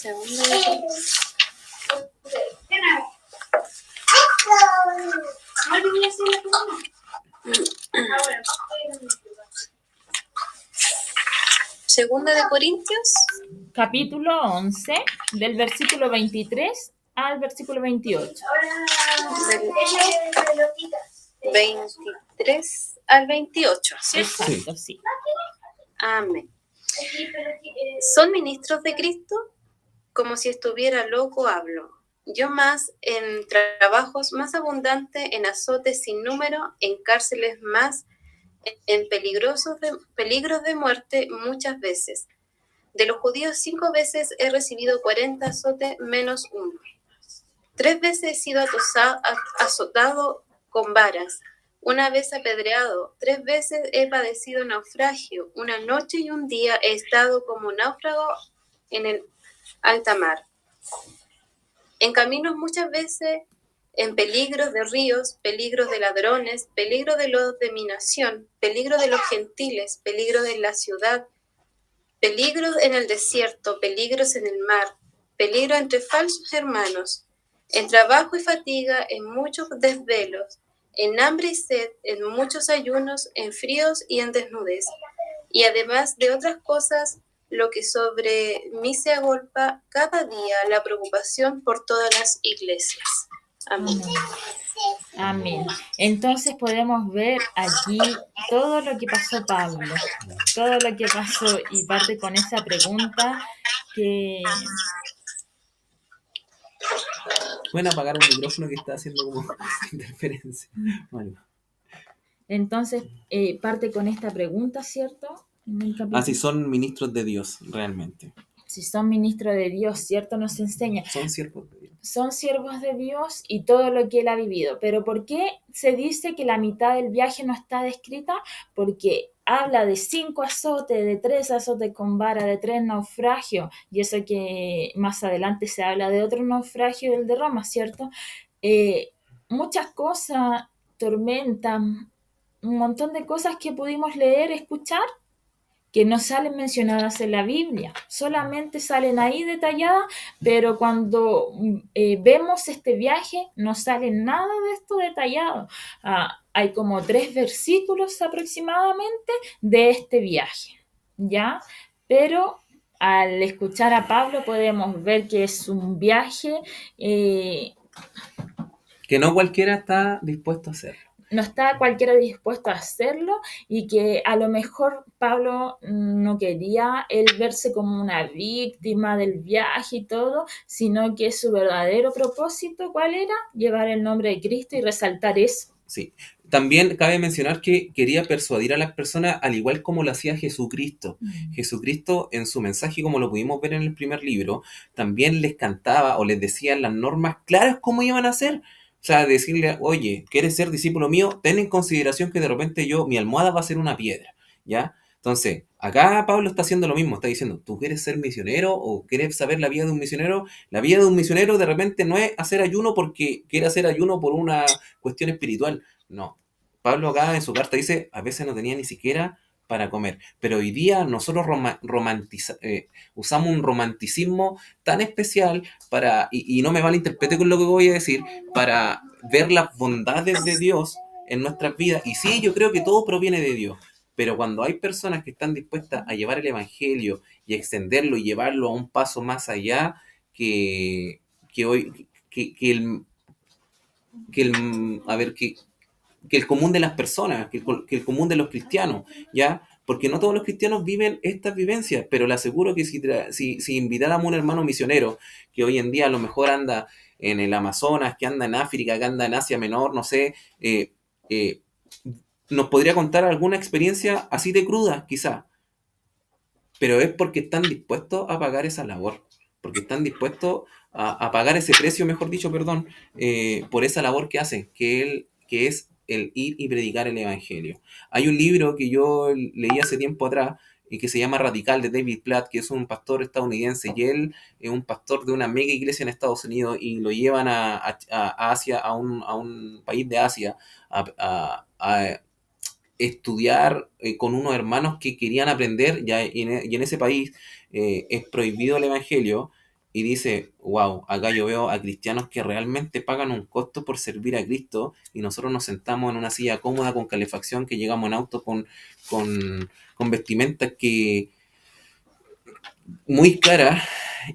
G: 2 de Corintios. Segunda de Corintios.
D: Capítulo 11, del versículo 23 al versículo 28.
G: Del 23 al 28, ¿cierto?
D: Exacto, sí.
G: Amén. ¿Son ministros de Cristo? Como si estuviera loco hablo. Yo más en trabajos más abundantes, en azotes sin número, en cárceles más, en peligros de muerte muchas veces. De los judíos 5 veces he recibido 40 azotes menos uno. 3 veces he sido azotado con varas. una vez apedreado, 3 veces he padecido naufragio, una noche y un día he estado como náufrago en el alta mar. En caminos muchas veces, en peligros de ríos, peligros de ladrones, peligro de los de mi nación, peligro de los gentiles, peligro de la ciudad, peligros en el desierto, peligros en el mar, peligro entre falsos hermanos, en trabajo y fatiga, en muchos desvelos, en hambre y sed, en muchos ayunos, en fríos y en desnudez. Y además de otras cosas, lo que sobre mí se agolpa cada día, la preocupación por todas las iglesias. Amén.
D: Amén. Entonces podemos ver aquí todo lo que pasó Pablo, todo lo que pasó, y parte con esa pregunta que...
B: Pueden apagar un micrófono que está haciendo como interferencia. Bueno.
D: Entonces parte con esta pregunta, ¿cierto?
B: Si son ministros de Dios, realmente.
D: Si son ministros de Dios, ¿cierto? Nos enseña.
B: Son siervos de Dios.
D: Son siervos de Dios y todo lo que él ha vivido. Pero ¿por qué se dice que la mitad del viaje no está descrita? Porque habla de 5 azotes, de 3 azotes con vara, de 3 naufragios, y eso que más adelante se habla de otro naufragio, el de Roma, ¿cierto? Muchas cosas, tormentas, un montón de cosas que pudimos leer, escuchar, que no salen mencionadas en la Biblia, solamente salen ahí detalladas, pero cuando vemos este viaje no sale nada de esto detallado. Hay como 3 versículos aproximadamente de este viaje, ¿ya? Pero al escuchar a Pablo podemos ver que es un viaje
B: que no cualquiera está dispuesto a hacerlo.
D: No está cualquiera dispuesto a hacerlo, y que a lo mejor Pablo no quería él verse como una víctima del viaje y todo, sino que su verdadero propósito, ¿cuál era? Llevar el nombre de Cristo y resaltar eso.
B: Sí. También cabe mencionar que quería persuadir a las personas al igual como lo hacía Jesucristo. Jesucristo en su mensaje, como lo pudimos ver en el primer libro, también les cantaba o les decía las normas claras cómo iban a hacer. O sea, decirle, oye, ¿quieres ser discípulo mío? Ten en consideración que de repente mi almohada va a ser una piedra, ¿ya? Entonces, acá Pablo está haciendo lo mismo, está diciendo, ¿tú quieres ser misionero o quieres saber la vida de un misionero? La vida de un misionero de repente no es hacer ayuno porque quiere hacer ayuno por una cuestión espiritual, no. Pablo acá en su carta dice, a veces no tenía ni siquiera para comer, pero hoy día nosotros usamos un romanticismo tan especial para, y no me malinterprete con lo que voy a decir, para ver las bondades de Dios en nuestras vidas, y sí, yo creo que todo proviene de Dios, pero cuando hay personas que están dispuestas a llevar el evangelio y extenderlo y llevarlo a un paso más allá que el común de las personas, que el común de los cristianos, ¿ya? Porque no todos los cristianos viven estas vivencias, pero le aseguro que si invitáramos a un hermano misionero que hoy en día a lo mejor anda en el Amazonas, que anda en África, que anda en Asia Menor, no sé, nos podría contar alguna experiencia así de cruda, quizá, pero es porque están dispuestos a pagar esa labor, porque están dispuestos a pagar ese precio, mejor dicho, perdón, por esa labor que hacen, que es el ir y predicar el evangelio. Hay un libro que yo leí hace tiempo atrás y que se llama Radical, de David Platt, que es un pastor estadounidense, y él es un pastor de una mega iglesia en Estados Unidos, y lo llevan a Asia, a un país de Asia, a estudiar con unos hermanos que querían aprender, y en ese país es prohibido el evangelio, y dice, wow, acá yo veo a cristianos que realmente pagan un costo por servir a Cristo, y nosotros nos sentamos en una silla cómoda con calefacción, que llegamos en auto con vestimentas que muy caras,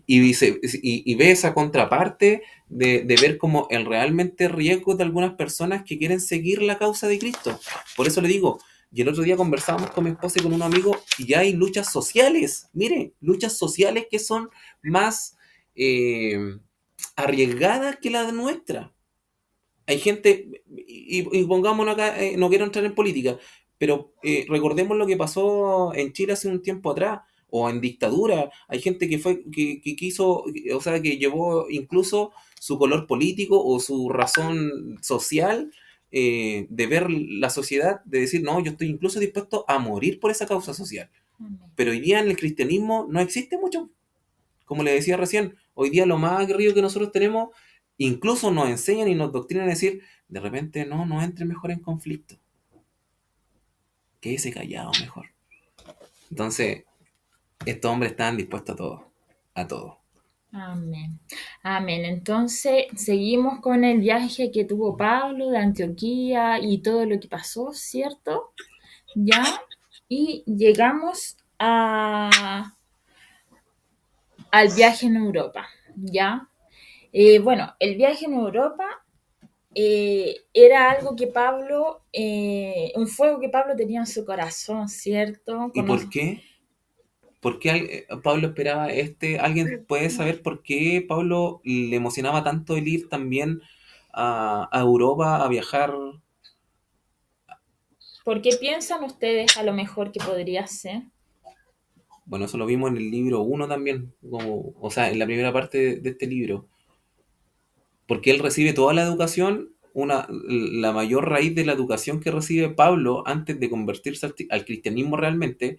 B: y ve esa contraparte de ver como el realmente riesgo de algunas personas que quieren seguir la causa de Cristo. Por eso le digo, y el otro día conversábamos con mi esposa y con un amigo, y ya hay luchas sociales, mire, luchas sociales que son más arriesgadas que la nuestra. Hay gente, y pongámonos acá, no quiero entrar en política, pero recordemos lo que pasó en Chile hace un tiempo atrás, o en dictadura. Hay gente que quiso, o sea, que llevó incluso su color político o su razón social de ver la sociedad, de decir, no, yo estoy incluso dispuesto a morir por esa causa social. Pero hoy día en el cristianismo no existe mucho. Como le decía recién, hoy día lo más aguerrido que nosotros tenemos, incluso nos enseñan y nos doctrinan a decir, de repente no entre mejor en conflicto. Quédese callado mejor. Entonces, estos hombres estaban dispuestos a todo.
D: Amén. Amén. Entonces, seguimos con el viaje que tuvo Pablo de Antioquía y todo lo que pasó, ¿cierto? ¿Ya? Y llegamos al viaje en Europa, ¿ya? Bueno, el viaje en Europa era algo que Pablo, un fuego que Pablo tenía en su corazón, ¿cierto?
B: ¿Y por qué? ¿Por qué Pablo esperaba ¿Alguien puede saber por qué Pablo le emocionaba tanto el ir también a Europa a viajar?
D: ¿Por qué piensan ustedes a lo mejor que podría ser?
B: Bueno, eso lo vimos en el libro 1 también, o sea, en la primera parte de este libro. Porque él recibe toda la educación, la mayor raíz de la educación que recibe Pablo antes de convertirse al cristianismo realmente,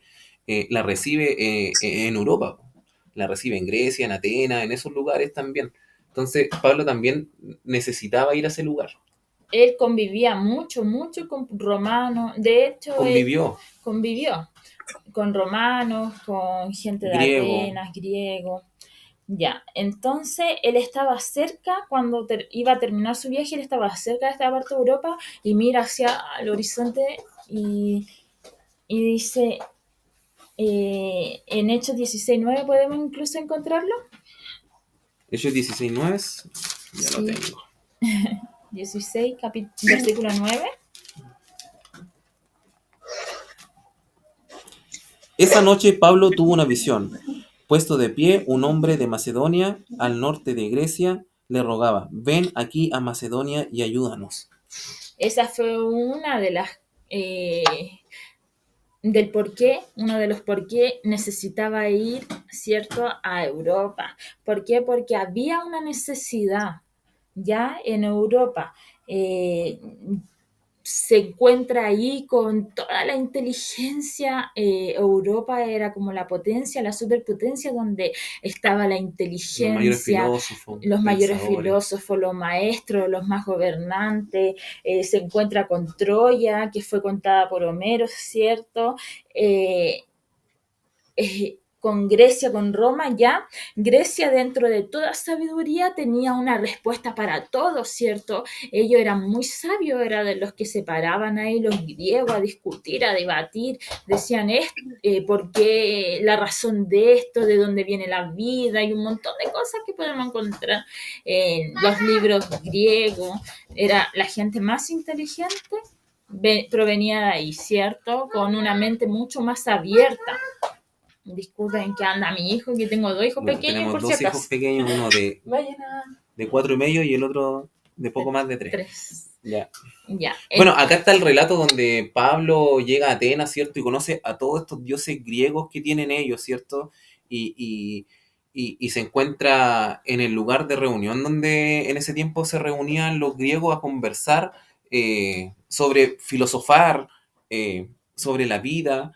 B: la recibe en Europa. La recibe en Grecia, en Atenas, en esos lugares también. Entonces, Pablo también necesitaba ir a ese lugar.
D: Él convivía mucho con romanos. De hecho,
B: convivió
D: con romanos, con gente de Atenas, griego. Ya, entonces él estaba cerca, cuando iba a terminar su viaje, él estaba cerca de esta parte de Europa y mira hacia el horizonte y dice, en Hechos 16:9 podemos incluso encontrarlo.
B: Hechos 16:9, ya sí. Lo tengo.
D: 16, versículo 9.
B: Esa noche Pablo tuvo una visión. Puesto de pie, un hombre de Macedonia, al norte de Grecia, le rogaba, ven aquí a Macedonia y ayúdanos.
D: Esa fue una de las... uno de los por qué necesitaba ir, ¿cierto?, a Europa. ¿Por qué? Porque había una necesidad ya en Europa. Se encuentra ahí con toda la inteligencia. Europa era como la potencia, la superpotencia donde estaba la inteligencia, los mayores filósofos, los maestros, los más gobernantes. Se encuentra con Troya, que fue contada por Homero, ¿cierto? Con Grecia, con Roma, ya Grecia, dentro de toda sabiduría, tenía una respuesta para todo, ¿cierto? Ellos eran muy sabios, eran de los que se paraban ahí los griegos a discutir, a debatir, decían por qué, la razón de esto, de dónde viene la vida, y un montón de cosas que podemos encontrar en los libros griegos. Era la gente más inteligente, provenía de ahí, ¿cierto? Con una mente mucho más abierta. Disculpen que anda mi hijo, que tengo 2 hijos pequeños.
B: Tenemos por 2 hijos pequeños, uno de 4,5 y el otro de poco más de 3. Ya. Bueno, acá está el relato donde Pablo llega a Atenas, ¿cierto? Y conoce a todos estos dioses griegos que tienen ellos, ¿cierto? Y se encuentra en el lugar de reunión donde en ese tiempo se reunían los griegos a conversar sobre filosofar, sobre la vida.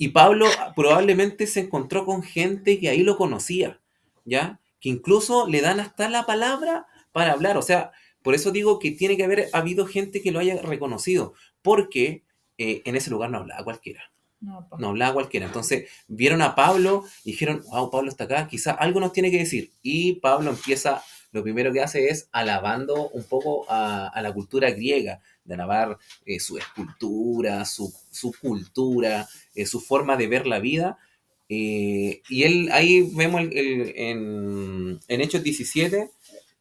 B: Y Pablo probablemente se encontró con gente que ahí lo conocía, ¿ya? Que incluso le dan hasta la palabra para hablar. O sea, por eso digo que tiene que haber habido gente que lo haya reconocido, porque en ese lugar no hablaba cualquiera. No hablaba cualquiera. Entonces vieron a Pablo y dijeron, wow, Pablo está acá, quizá algo nos tiene que decir. Y Pablo empieza, lo primero que hace es alabando un poco a la cultura griega, de alabar su escultura, su cultura, su forma de ver la vida. Y él, ahí vemos en Hechos 17,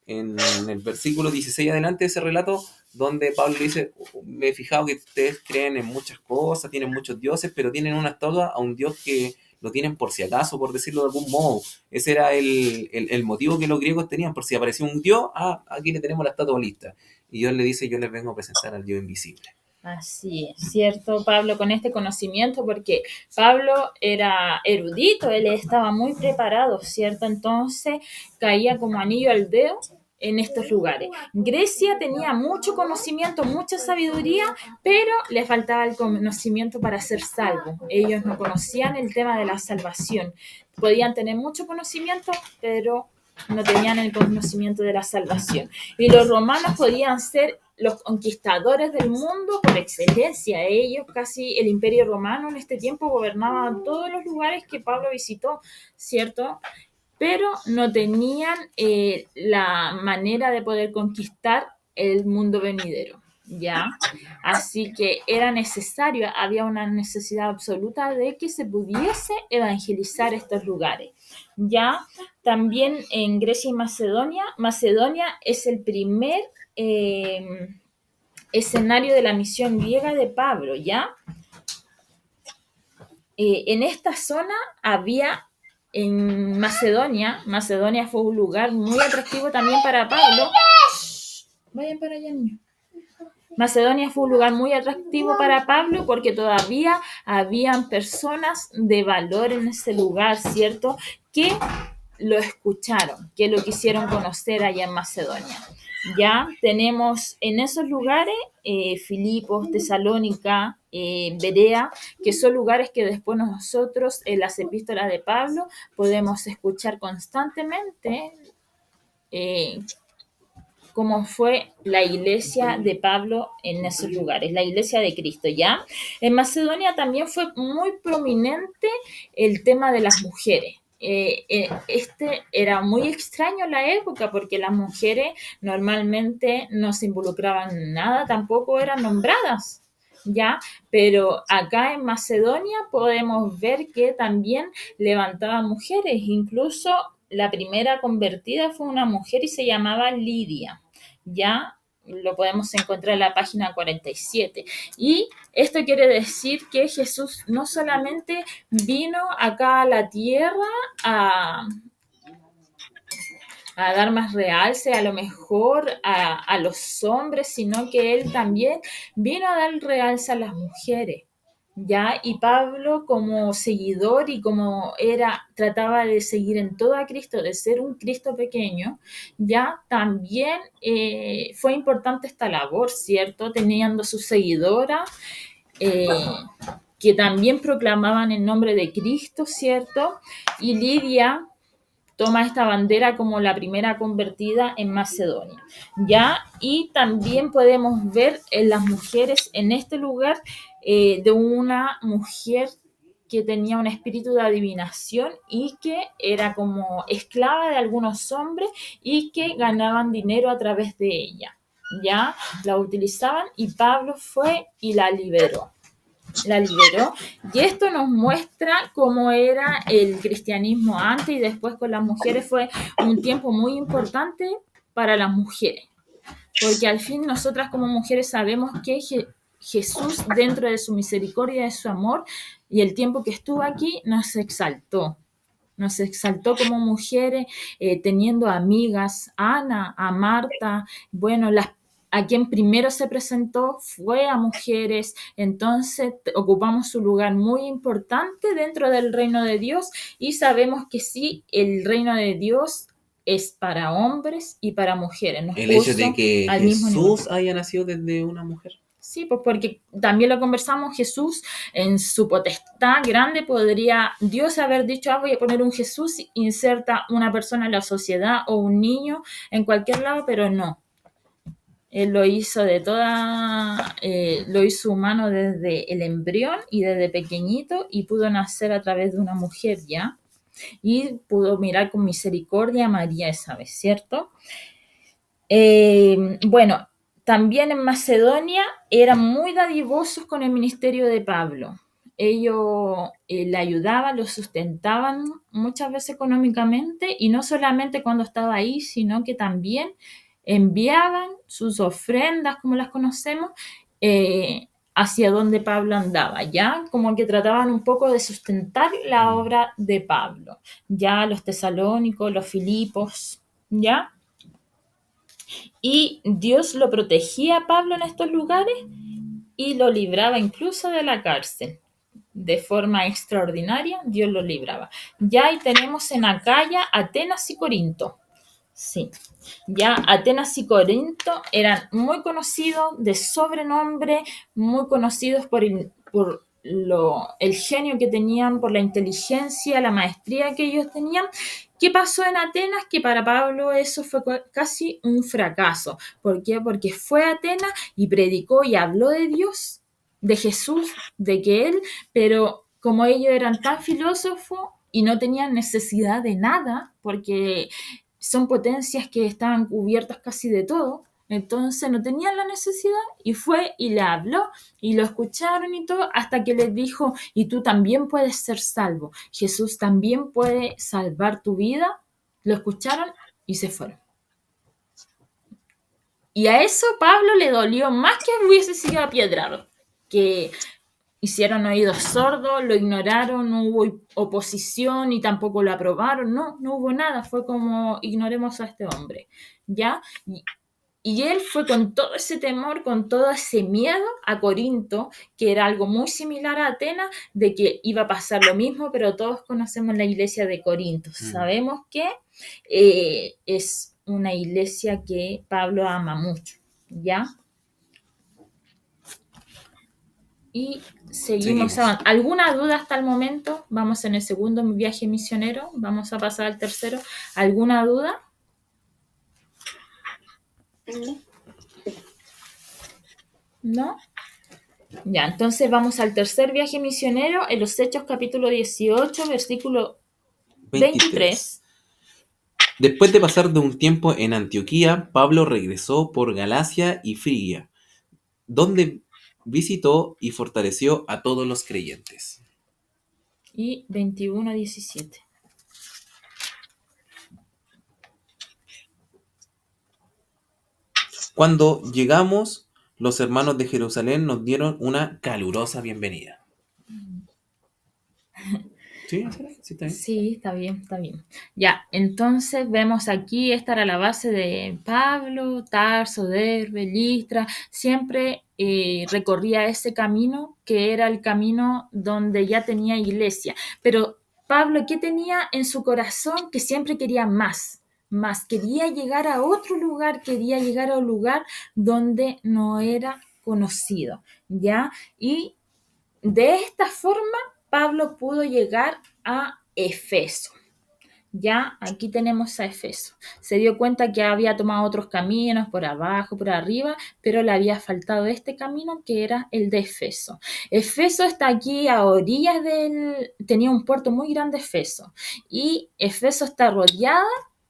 B: en el versículo 16 adelante, ese relato donde Pablo dice, me he fijado que ustedes creen en muchas cosas, tienen muchos dioses, pero tienen una estatua a un dios que lo tienen por si acaso, por decirlo de algún modo. Ese era el motivo que los griegos tenían, por si apareció un dios, aquí le tenemos la estatua lista. Y Dios le dice, yo les vengo a presentar al Dios invisible.
D: Así es, ¿cierto, Pablo? Con este conocimiento, porque Pablo era erudito, él estaba muy preparado, ¿cierto? Entonces caía como anillo al dedo en estos lugares. Grecia tenía mucho conocimiento, mucha sabiduría, pero le faltaba el conocimiento para ser salvo. Ellos no conocían el tema de la salvación. Podían tener mucho conocimiento, pero no tenían el conocimiento de la salvación. Y los romanos podían ser los conquistadores del mundo por excelencia. Ellos, casi el imperio romano en este tiempo, gobernaban todos los lugares que Pablo visitó, ¿cierto? Pero no tenían la manera de poder conquistar el mundo venidero, ¿ya? Así que era necesario, había una necesidad absoluta de que se pudiese evangelizar estos lugares. Ya también en Grecia y Macedonia es el primer escenario de la misión griega de Pablo, ¿ya? En esta zona había, en Macedonia fue un lugar muy atractivo también para Pablo. Vayan para allá, niños. Macedonia fue un lugar muy atractivo para Pablo porque todavía habían personas de valor en ese lugar, ¿cierto? Que lo escucharon, que lo quisieron conocer allá en Macedonia. Ya tenemos en esos lugares Filipos, Tesalónica, Berea, que son lugares que después nosotros en las epístolas de Pablo podemos escuchar constantemente cómo fue la iglesia de Pablo en esos lugares, la iglesia de Cristo, ¿ya? En Macedonia también fue muy prominente el tema de las mujeres. Este era muy extraño en la época porque las mujeres normalmente no se involucraban en nada, tampoco eran nombradas, ¿ya? Pero acá en Macedonia podemos ver que también levantaban mujeres, incluso la primera convertida fue una mujer y se llamaba Lidia, ¿ya? Lo podemos encontrar en la página 47. Y esto quiere decir que Jesús no solamente vino acá a la tierra a dar más realce a lo mejor a los hombres, sino que Él también vino a dar realce a las mujeres, ¿ya? Y Pablo, como seguidor y como trataba de seguir en todo a Cristo, de ser un Cristo pequeño, ya también fue importante esta labor, ¿cierto? Teniendo sus seguidoras que también proclamaban el nombre de Cristo, ¿cierto? Y Lidia toma esta bandera como la primera convertida en Macedonia, ¿ya? Y también podemos ver en las mujeres en este lugar de una mujer que tenía un espíritu de adivinación y que era como esclava de algunos hombres y que ganaban dinero a través de ella, ¿ya? La utilizaban y Pablo fue y la liberó. Y esto nos muestra cómo era el cristianismo antes y después con las mujeres. Fue un tiempo muy importante para las mujeres, porque al fin nosotras como mujeres sabemos que Jesús, dentro de su misericordia, de su amor y el tiempo que estuvo aquí, nos exaltó como mujeres, teniendo amigas, a Ana, a Marta, bueno, a quien primero se presentó fue a mujeres, entonces ocupamos su lugar muy importante dentro del reino de Dios y sabemos que sí, el reino de Dios es para hombres y para mujeres.
B: El hecho de que Jesús haya nacido desde una mujer.
D: Sí, pues porque también lo conversamos, Jesús en su potestad grande podría Dios haber dicho, voy a poner un Jesús, inserta una persona en la sociedad o un niño en cualquier lado, pero no. Él lo hizo lo hizo humano desde el embrión y desde pequeñito y pudo nacer a través de una mujer, ¿ya? Y pudo mirar con misericordia a María esa vez, ¿cierto? Bueno, también en Macedonia eran muy dadivosos con el ministerio de Pablo. Ellos le ayudaban, lo sustentaban muchas veces económicamente y no solamente cuando estaba ahí, sino que también enviaban sus ofrendas, como las conocemos, hacia donde Pablo andaba, ¿ya? Como que trataban un poco de sustentar la obra de Pablo, ya los tesalónicos, los filipos, ¿ya? Y Dios lo protegía a Pablo en estos lugares y lo libraba incluso de la cárcel. De forma extraordinaria, Dios lo libraba. Ya ahí tenemos en Acaya, Atenas y Corinto. Sí, ya Atenas y Corinto eran muy conocidos de sobrenombre, muy conocidos por el genio que tenían, por la inteligencia, la maestría que ellos tenían. ¿Qué pasó en Atenas? Que para Pablo eso fue casi un fracaso. ¿Por qué? Porque fue a Atenas y predicó y habló de Dios, de Jesús, de que Él, pero como ellos eran tan filósofos y no tenían necesidad de nada, porque son potencias que estaban cubiertas casi de todo, entonces no tenían la necesidad y fue y le habló y lo escucharon y todo hasta que les dijo, y tú también puedes ser salvo, Jesús también puede salvar tu vida. Lo escucharon y se fueron. Y a eso Pablo le dolió más que hubiese sido apiedrado, que hicieron oídos sordos, lo ignoraron, no hubo oposición y tampoco lo aprobaron, no hubo nada, fue como ignoremos a este hombre, ¿ya? Y él fue con todo ese temor, con todo ese miedo a Corinto, que era algo muy similar a Atenas, de que iba a pasar lo mismo, pero todos conocemos la iglesia de Corinto. Sabemos que es una iglesia que Pablo ama mucho, ¿ya? Y seguimos. ¿Alguna duda hasta el momento? Vamos en el segundo viaje misionero, vamos a pasar al tercero. ¿Alguna duda? ¿No? Ya, entonces vamos al tercer viaje misionero en los Hechos capítulo 18, versículo 23.
B: Después de pasar de un tiempo en Antioquía, Pablo regresó por Galacia y Frigia, donde visitó y fortaleció a todos los creyentes.
D: Y 21 a 17.
B: Cuando llegamos, los hermanos de Jerusalén nos dieron una calurosa bienvenida. ¿Sí? ¿Sí está bien?
D: Sí, está bien, está bien. Ya, entonces vemos aquí, esta era la base de Pablo, Tarso, Derbe, Listra, siempre recorría ese camino que era el camino donde ya tenía iglesia. Pero Pablo, ¿qué tenía en su corazón? Que siempre quería más, quería llegar a otro lugar, quería llegar a un lugar donde no era conocido, ¿ya? Y de esta forma Pablo pudo llegar a Efeso. Ya, aquí tenemos a Efeso. Se dio cuenta que había tomado otros caminos por abajo, por arriba, pero le había faltado este camino que era el de Efeso. Efeso está aquí a orillas tenía un puerto muy grande, Efeso. Y Efeso está rodeada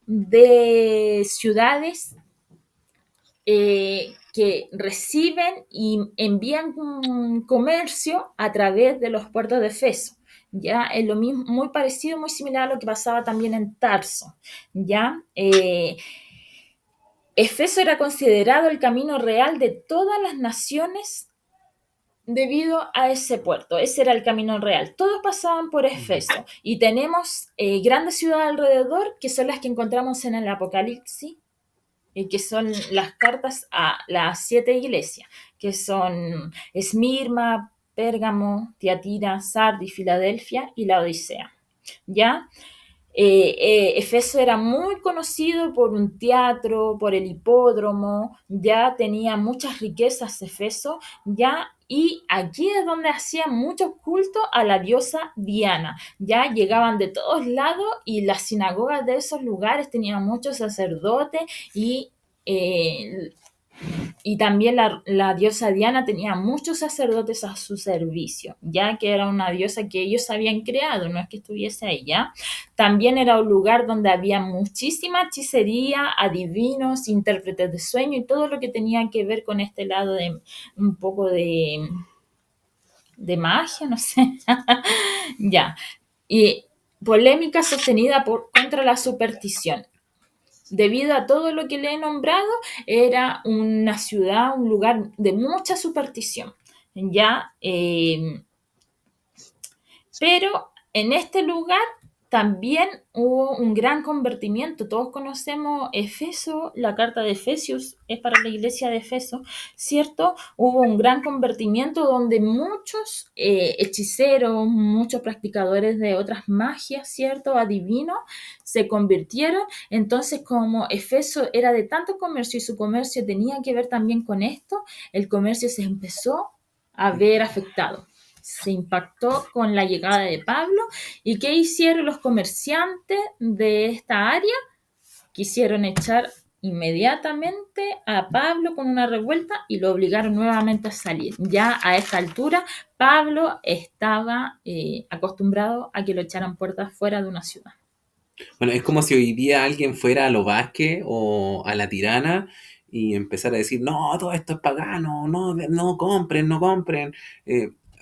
D: de ciudades que reciben y envían comercio a través de los puertos de Efeso. Ya es lo mismo, muy parecido, muy similar a lo que pasaba también en Tarso. Ya Efeso era considerado el camino real de todas las naciones debido a ese puerto. Ese era el camino real. Todos pasaban por Efeso y tenemos grandes ciudades alrededor que son las que encontramos en el Apocalipsis, que son las cartas a las 7 iglesias, que son Esmirna, Pérgamo, Tiatira, Sardis, Filadelfia y la Odisea. ¿Ya? Efeso era muy conocido por un teatro, por el hipódromo, ya tenía muchas riquezas Efeso, ya, y aquí es donde hacían mucho culto a la diosa Diana, ya llegaban de todos lados y las sinagogas de esos lugares tenían muchos sacerdotes y también la diosa Diana tenía muchos sacerdotes a su servicio, ya que era una diosa que ellos habían creado, no es que estuviese ahí, ¿ya? También era un lugar donde había muchísima hechicería, adivinos, intérpretes de sueño y todo lo que tenía que ver con este lado de un poco de magia, no sé. Ya. Y polémica sostenida contra la superstición. Debido a todo lo que le he nombrado, era una ciudad, un lugar de mucha superstición, ¿ya? Pero en este lugar también hubo un gran convertimiento. Todos conocemos Efeso, la carta de Efesios es para la iglesia de Efeso, ¿cierto? Hubo un gran convertimiento donde muchos hechiceros, muchos practicadores de otras magias, ¿cierto? Adivinos, se convirtieron. Entonces, como Efeso era de tanto comercio y su comercio tenía que ver también con esto, el comercio se empezó a ver afectado. Se impactó con la llegada de Pablo. ¿Y qué hicieron los comerciantes de esta área? Quisieron echar inmediatamente a Pablo con una revuelta y lo obligaron nuevamente a salir. Ya a esta altura, Pablo estaba acostumbrado a que lo echaran puertas fuera de una ciudad.
B: Bueno, es como si hoy día alguien fuera a los Vázquez o a la Tirana y empezara a decir, no, todo esto es pagano, no compren, no compren.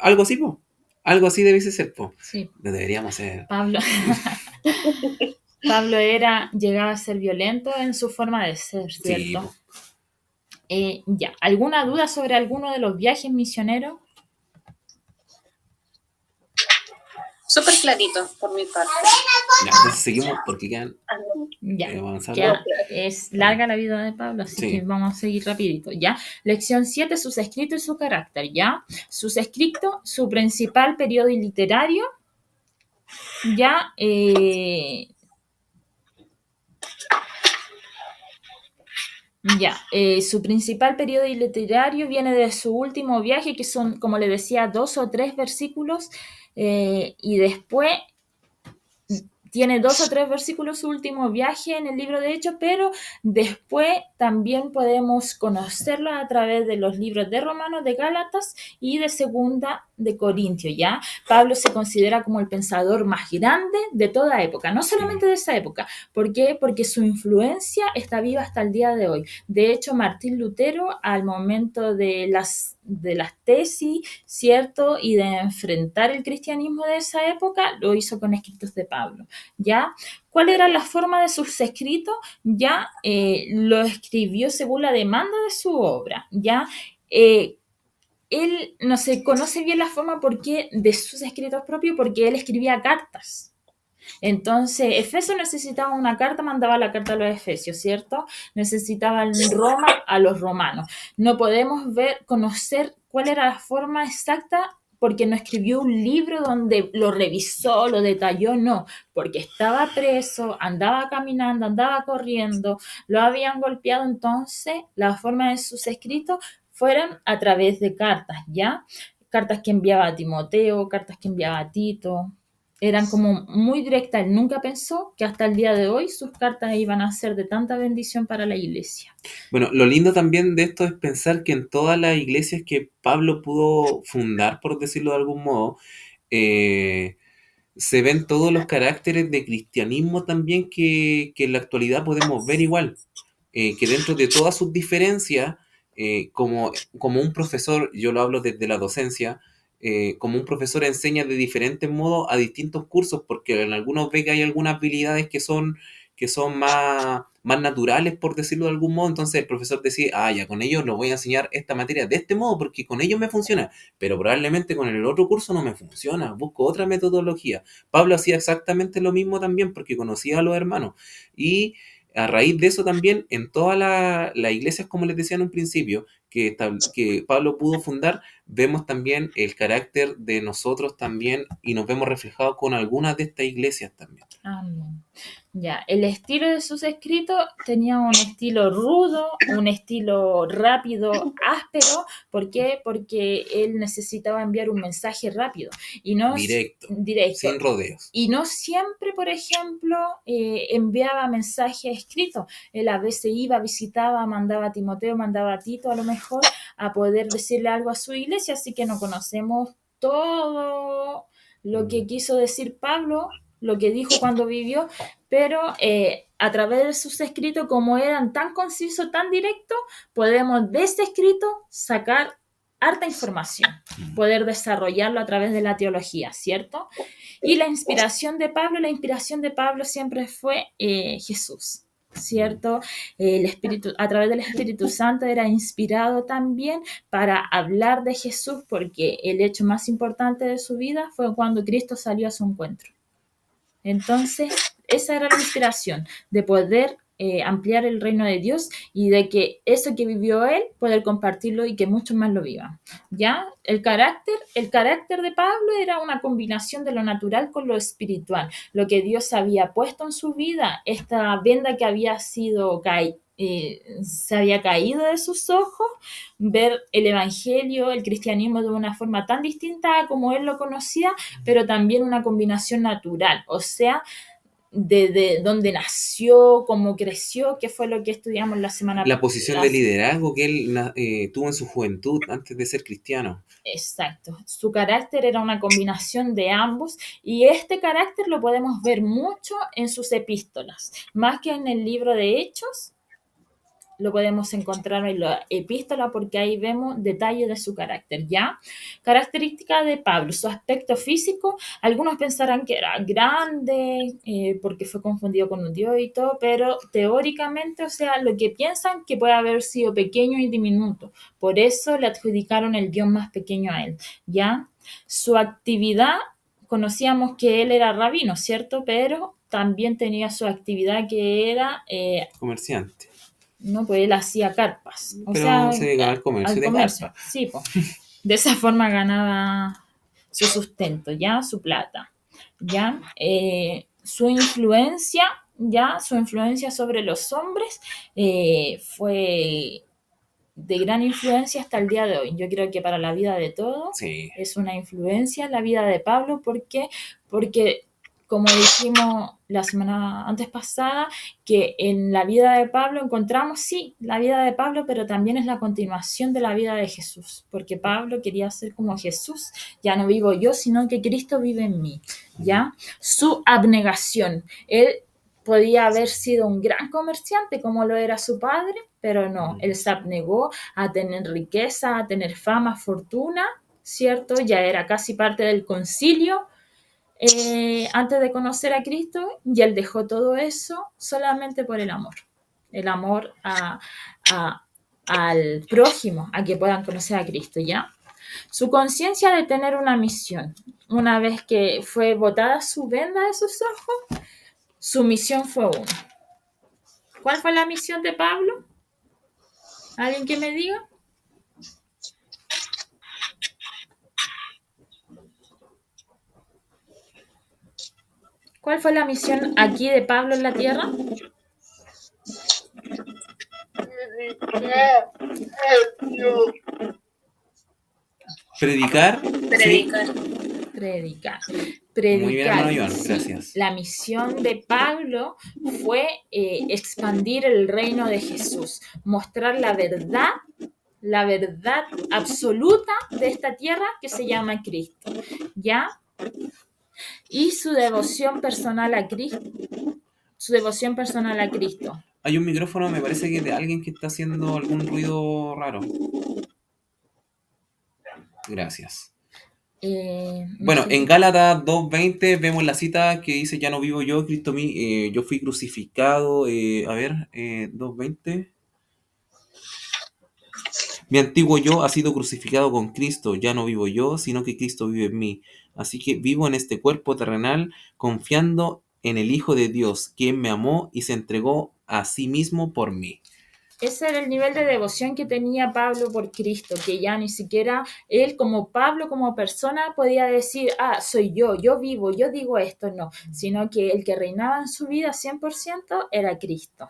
B: Algo así, po. Algo así debiese ser, po.
D: Sí.
B: Deberíamos ser.
D: Pablo llegaba a ser violento en su forma de ser, ¿cierto? Sí, ya. ¿Alguna duda sobre alguno de los viajes misioneros?
G: Súper clarito por mi parte.
B: Ya, entonces seguimos porque quedan.
D: Es larga la vida de Pablo, así que vamos a seguir rapidito, ¿ya? Lección 7, sus escritos y su carácter, ¿ya? Sus escritos, su principal periodo literario, ¿ya? Su principal periodo literario viene de su último viaje, que son, como le decía, 2 o 3 versículos, y después tiene 2 o 3 versículos su último viaje en el libro de Hechos, pero después también podemos conocerlo a través de los libros de Romanos, de Gálatas y de Segunda de Corintios, ¿ya? Pablo se considera como el pensador más grande de toda época, no solamente de esa época. ¿Por qué? Porque su influencia está viva hasta el día de hoy. De hecho, Martín Lutero, al momento de las tesis, ¿cierto? Y de enfrentar el cristianismo de esa época, lo hizo con escritos de Pablo, ¿ya? ¿Cuál era la forma de sus escritos? Ya lo escribió según la demanda de su obra, ¿ya? Él no se conoce bien la forma de sus escritos propios, porque él escribía cartas. Entonces, Efeso necesitaba una carta, mandaba la carta a los efesios, ¿cierto? Necesitaban Roma a los romanos. No podemos conocer cuál era la forma exacta, porque no escribió un libro donde lo revisó, lo detalló, no, porque estaba preso, andaba caminando, andaba corriendo, lo habían golpeado. Entonces la forma de sus escritos fueron a través de cartas, ¿ya? Cartas que enviaba a Timoteo, cartas que enviaba a Tito. Eran como muy directas. Él nunca pensó que hasta el día de hoy sus cartas iban a ser de tanta bendición para la iglesia.
B: Bueno, lo lindo también de esto es pensar que en todas las iglesias que Pablo pudo fundar, por decirlo de algún modo, se ven todos los caracteres de cristianismo también que en la actualidad podemos ver igual. Que dentro de todas sus diferencias, como un profesor, yo lo hablo desde la docencia, como un profesor enseña de diferentes modos a distintos cursos, porque en algunos ve que hay algunas habilidades que son más naturales, por decirlo de algún modo. Entonces el profesor decide, ya con ellos lo voy a enseñar esta materia de este modo porque con ellos me funciona, pero probablemente con el otro curso no me funciona, busco otra metodología. Pablo hacía exactamente lo mismo también porque conocía a los hermanos, y a raíz de eso también en todas las iglesias, como les decía en un principio, que Pablo pudo fundar, vemos también el carácter de nosotros también y nos vemos reflejados con algunas de estas iglesias también.
D: Amén. Ya, el estilo de sus escritos tenía un estilo rudo, un estilo rápido, áspero. ¿Por qué? Porque él necesitaba enviar un mensaje rápido y no
B: directo, sin rodeos.
D: Y no siempre, por ejemplo, enviaba mensajes escritos. Él a veces iba, visitaba, mandaba a Timoteo, mandaba a Tito a lo mejor a poder decirle algo a su iglesia, así que no conocemos todo lo que quiso decir Pablo, lo que dijo cuando vivió, pero a través de sus escritos, como eran tan concisos, tan directos, podemos de ese escrito sacar harta información, poder desarrollarlo a través de la teología, ¿cierto? Y la inspiración de Pablo siempre fue Jesús, ¿cierto? El Espíritu, a través del Espíritu Santo era inspirado también para hablar de Jesús, porque el hecho más importante de su vida fue cuando Cristo salió a su encuentro. Entonces, esa era la inspiración, de poder ampliar el reino de Dios y de que eso que vivió él, poder compartirlo y que muchos más lo vivan. ¿Ya? El carácter de Pablo era una combinación de lo natural con lo espiritual, lo que Dios había puesto en su vida, esta venda que había sido se había caído de sus ojos, ver el evangelio, el cristianismo de una forma tan distinta a como él lo conocía, pero también una combinación natural, o sea, de dónde nació, cómo creció, que fue lo que estudiamos la semana pasada.
B: La posición de liderazgo que él tuvo en su juventud antes de ser cristiano.
D: Exacto. Su carácter era una combinación de ambos y este carácter lo podemos ver mucho en sus epístolas, más que en el libro de Hechos. Lo podemos encontrar en la epístola porque ahí vemos detalles de su carácter, ¿ya? Característica de Pablo, su aspecto físico, algunos pensarán que era grande porque fue confundido con un dios y todo, pero teóricamente, o sea, lo que piensan que puede haber sido pequeño y diminuto, por eso le adjudicaron el guión más pequeño a él, ¿ya? Su actividad, conocíamos que él era rabino, ¿cierto? Pero también tenía su actividad que era...
B: comerciante.
D: No, pues él hacía carpas. O
B: pero
D: sea,
B: se dedicaba al comercio de carpas.
D: Sí, pues. De esa forma ganaba su sustento, ¿ya? Su plata, ¿ya? Su influencia, ¿ya? Su influencia sobre los hombres fue de gran influencia hasta el día de hoy. Yo creo que para la vida de todos
B: Sí.
D: es una influencia la vida de Pablo. ¿Por qué? Porque, como dijimos la semana antes pasada, que en la vida de Pablo encontramos, sí, la vida de Pablo, pero también es la continuación de la vida de Jesús, porque Pablo quería ser como Jesús, ya no vivo yo, sino que Cristo vive en mí, ¿ya? Su abnegación, él podía haber sido un gran comerciante como lo era su padre, pero no, él se abnegó a tener riqueza, a tener fama, fortuna, ¿cierto? Ya era casi parte del concilio, antes de conocer a Cristo, y él dejó todo eso solamente por el amor al prójimo, a que puedan conocer a Cristo, ¿ya? Su conciencia de tener una misión. Una vez que fue botada su venda de sus ojos, su misión fue una. ¿Cuál fue la misión de Pablo? ¿Alguien que me diga? ¿Cuál fue la misión aquí de Pablo en la tierra?
B: Predicar.
D: Predicar.
B: Muy bien, hermano Joan, gracias.
D: La misión de Pablo fue expandir el reino de Jesús, mostrar la verdad absoluta de esta tierra que se llama Cristo, ¿ya? Y su devoción personal a Cristo.
B: Hay un micrófono, me parece que es de alguien que está haciendo algún ruido raro. Gracias. Bueno, en Gálatas 2:20 vemos la cita que dice: ya no vivo yo, Cristo yo fui crucificado. 2:20. Mi antiguo yo ha sido crucificado con Cristo, ya no vivo yo, sino que Cristo vive en mí. Así que vivo en este cuerpo terrenal confiando en el Hijo de Dios, quien me amó y se entregó a sí mismo por mí.
D: Ese era el nivel de devoción que tenía Pablo por Cristo, que ya ni siquiera él como Pablo, como persona, podía decir, soy yo vivo, yo digo esto, no, sino que el que reinaba en su vida 100% era Cristo.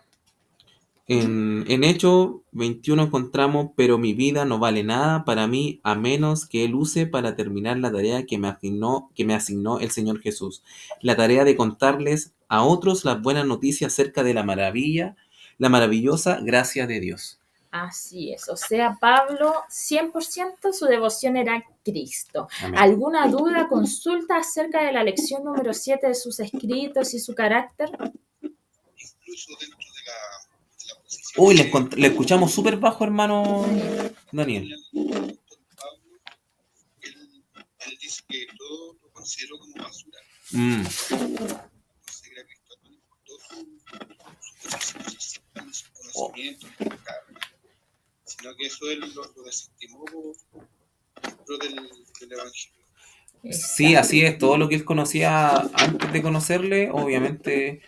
B: En Hechos 21 encontramos: pero mi vida no vale nada para mí a menos que Él use para terminar la tarea que me asignó el Señor Jesús. La tarea de contarles a otros las buenas noticias acerca de la maravillosa gracia de Dios.
D: Así es, o sea, Pablo 100% su devoción era Cristo.
B: Amén.
D: ¿Alguna duda, consulta acerca de la lección número 7 de sus escritos y su carácter?
E: Incluso dentro de la posición.
B: Uy, le escuchamos súper bajo, hermano Daniel.
E: Él dice que todo lo considero como basura. Considera a Cristo por todo su conocimiento, sino que eso él lo desestimó dentro del Evangelio.
B: Sí, así es, todo lo que él conocía antes de conocerle, obviamente,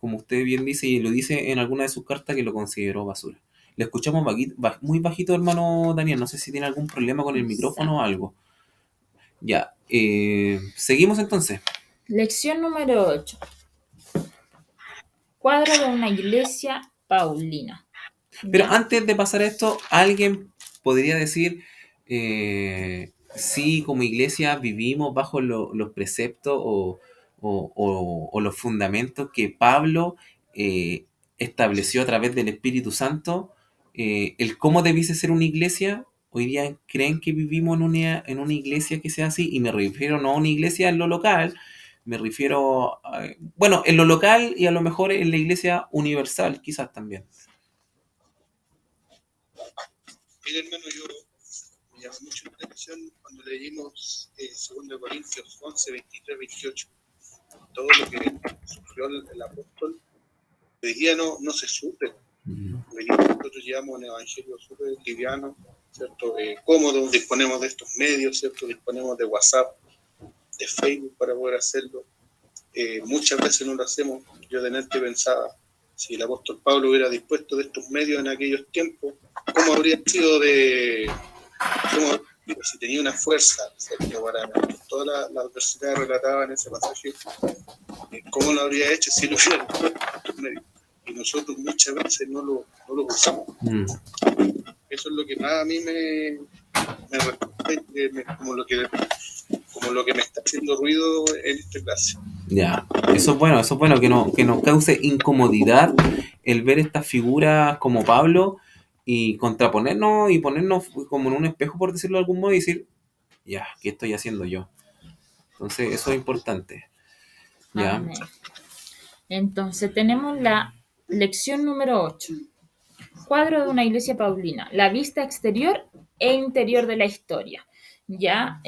B: como usted bien dice, y lo dice en alguna de sus cartas, que lo consideró basura. Le escuchamos muy bajito, hermano Daniel, no sé si tiene algún problema con el micrófono o algo. Ya, seguimos entonces.
D: Lección número 8. Cuadro de una iglesia paulina.
B: Pero
D: ¿Ya?
B: antes de pasar a esto, alguien podría decir, sí, como iglesia vivimos bajo los preceptos o los fundamentos que Pablo estableció a través del Espíritu Santo, el cómo debiese ser una iglesia. Hoy día creen que vivimos en una iglesia que sea así, y me refiero no a una iglesia en lo local, me refiero, bueno, en lo local y a lo mejor en la iglesia universal, quizás también.
E: Mira, hermano, me llamó mucho la atención cuando leímos 2 Corintios 11, 23, 28. Todo lo que sufrió el apóstol, hoy día no se sufre. Hoy día nosotros llevamos un evangelio súper liviano, ¿cierto? Cómodo, disponemos de estos medios, ¿cierto? Disponemos de WhatsApp, de Facebook para poder hacerlo. Muchas veces no lo hacemos. Yo delante pensaba, si el apóstol Pablo hubiera dispuesto de estos medios en aquellos tiempos, ¿cómo habría sido si tenía una fuerza, ¿cierto? Para toda la adversidad relatada en ese pasaje, ¿cómo lo habría hecho si lo hubiera dispuesto de estos medios? Y nosotros muchas veces no lo usamos. Eso es lo que más a mí me como lo que me está haciendo ruido en esta clase.
B: Ya, eso es bueno que nos cause incomodidad el ver estas figuras como Pablo y contraponernos y ponernos como en un espejo, por decirlo de algún modo, y decir, ya, ¿qué estoy haciendo yo? Entonces, eso es importante. Ya.
D: Amén. Entonces, tenemos la lección número 8. Cuadro de una iglesia paulina. La vista exterior e interior de la historia. Ya,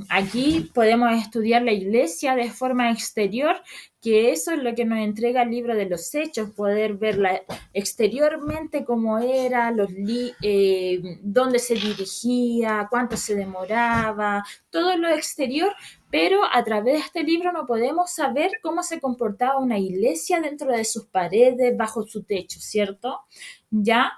D: aquí podemos estudiar la iglesia de forma exterior, que eso es lo que nos entrega el libro de los Hechos, poder verla exteriormente cómo era, dónde se dirigía, cuánto se demoraba, todo lo exterior, pero a través de este libro no podemos saber cómo se comportaba una iglesia dentro de sus paredes, bajo su techo, ¿cierto? Ya,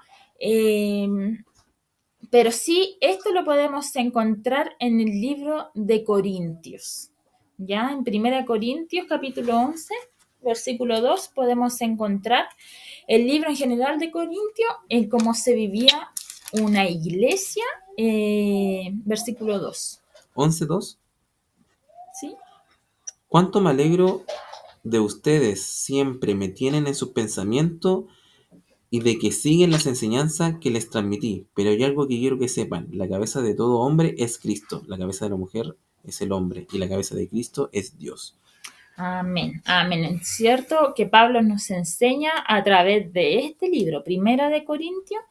D: pero sí, esto lo podemos encontrar en el libro de Corintios. Ya, en 1 Corintios capítulo 11, versículo 2, podemos encontrar el libro en general de Corintios, en cómo se vivía una iglesia, versículo 2.
B: 11:2.
D: ¿Sí?
B: ¿Cuánto me alegro de ustedes? Siempre me tienen en sus pensamientos y de que siguen las enseñanzas que les transmití. Pero hay algo que quiero que sepan: la cabeza de todo hombre es Cristo, la cabeza de la mujer es el hombre, y la cabeza de Cristo es Dios.
D: Amén, amén. Es cierto que Pablo nos enseña a través de este libro, Primera de Corintios,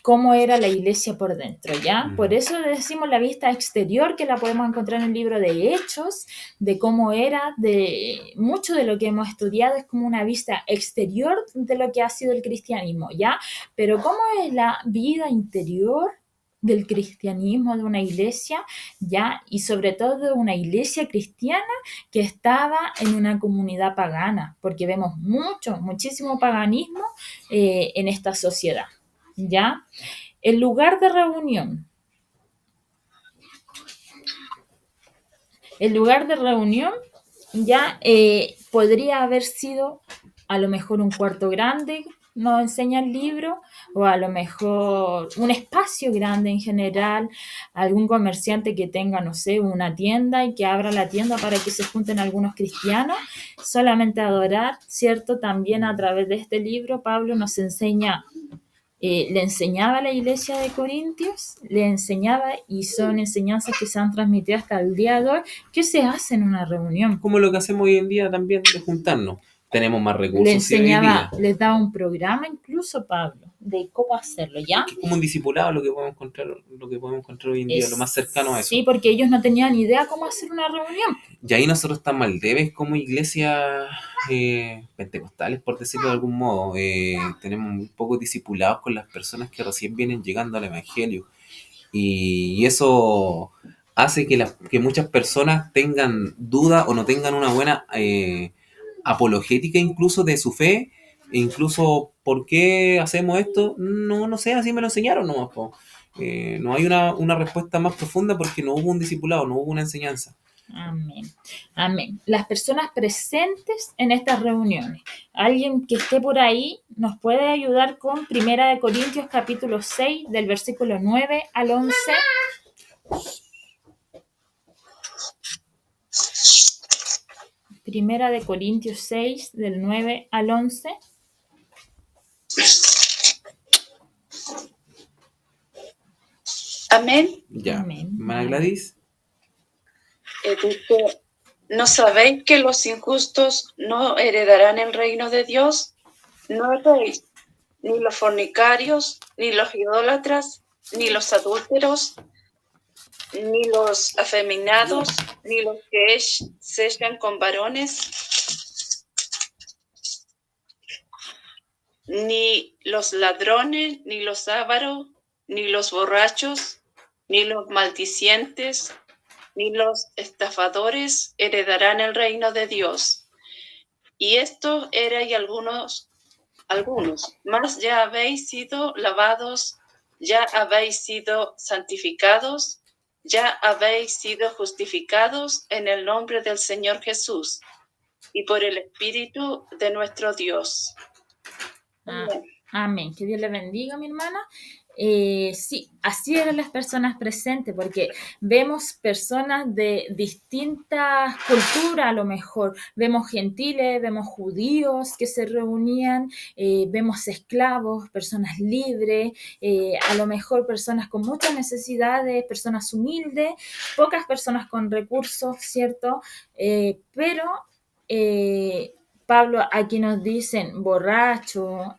D: cómo era la iglesia por dentro, ¿ya? Por eso decimos la vista exterior, que la podemos encontrar en el libro de Hechos, de cómo era, de mucho de lo que hemos estudiado es como una vista exterior de lo que ha sido el cristianismo, ¿ya? Pero cómo es la vida interior del cristianismo de una iglesia, ¿ya? Y sobre todo de una iglesia cristiana que estaba en una comunidad pagana, porque vemos muchísimo paganismo en esta sociedad, ¿ya? El lugar de reunión. El lugar de reunión ya podría haber sido a lo mejor un cuarto grande, nos enseña el libro, o a lo mejor un espacio grande en general, algún comerciante que tenga, no sé, una tienda y que abra la tienda para que se junten algunos cristianos, solamente a adorar, ¿cierto? También a través de este libro Pablo nos enseña, le enseñaba a la iglesia de Corintios, le enseñaba, y son enseñanzas que se han transmitido hasta el día de hoy, ¿qué se hace en una reunión?
B: Como lo que hacemos hoy en día también, de juntarnos. Tenemos más recursos.
D: Le enseñaba, les daba un programa incluso, Pablo, de cómo hacerlo, ¿ya?
B: Es como un discipulado lo que podemos encontrar hoy en día, lo más cercano a eso.
D: Sí, porque ellos no tenían idea cómo hacer una reunión.
B: Y ahí nosotros estamos al debe como iglesia pentecostales, por decirlo de algún modo. Tenemos muy pocos discipulados con las personas que recién vienen llegando al evangelio. Y eso hace que muchas personas tengan duda o no tengan una buena apologética incluso de su fe, e incluso ¿por qué hacemos esto? No sé, así me lo enseñaron nomás, po. No hay una respuesta más profunda porque no hubo un discipulado, no hubo una enseñanza.
D: Amén. Amén. Las personas presentes en estas reuniones. Alguien que esté por ahí nos puede ayudar con 1 Corintios capítulo 6 del versículo 9 al 11. Primera de Corintios 6 del 9 al 11.
G: Amén.
B: Ya.
D: Amén.
B: Hermana Gladys.
G: Dice, ¿no sabéis que los injustos no heredarán el reino de Dios? No erréis, ni los fornicarios, ni los idólatras, ni los adúlteros, ni los afeminados, ni los que se echan con varones, ni los ladrones, ni los ávaros, ni los borrachos, ni los maldicientes, ni los estafadores heredarán el reino de Dios. Y estos erais algunos, mas ya habéis sido lavados, ya habéis sido santificados, ya habéis sido justificados en el nombre del Señor Jesús y por el Espíritu de nuestro Dios. Amén.
D: Amén. Que Dios le bendiga, mi hermana. Sí, así eran las personas presentes, porque vemos personas de distintas culturas, a lo mejor vemos gentiles, vemos judíos que se reunían, vemos esclavos, personas libres, a lo mejor personas con muchas necesidades, personas humildes, pocas personas con recursos, ¿cierto? Pero Pablo, aquí nos dicen borracho,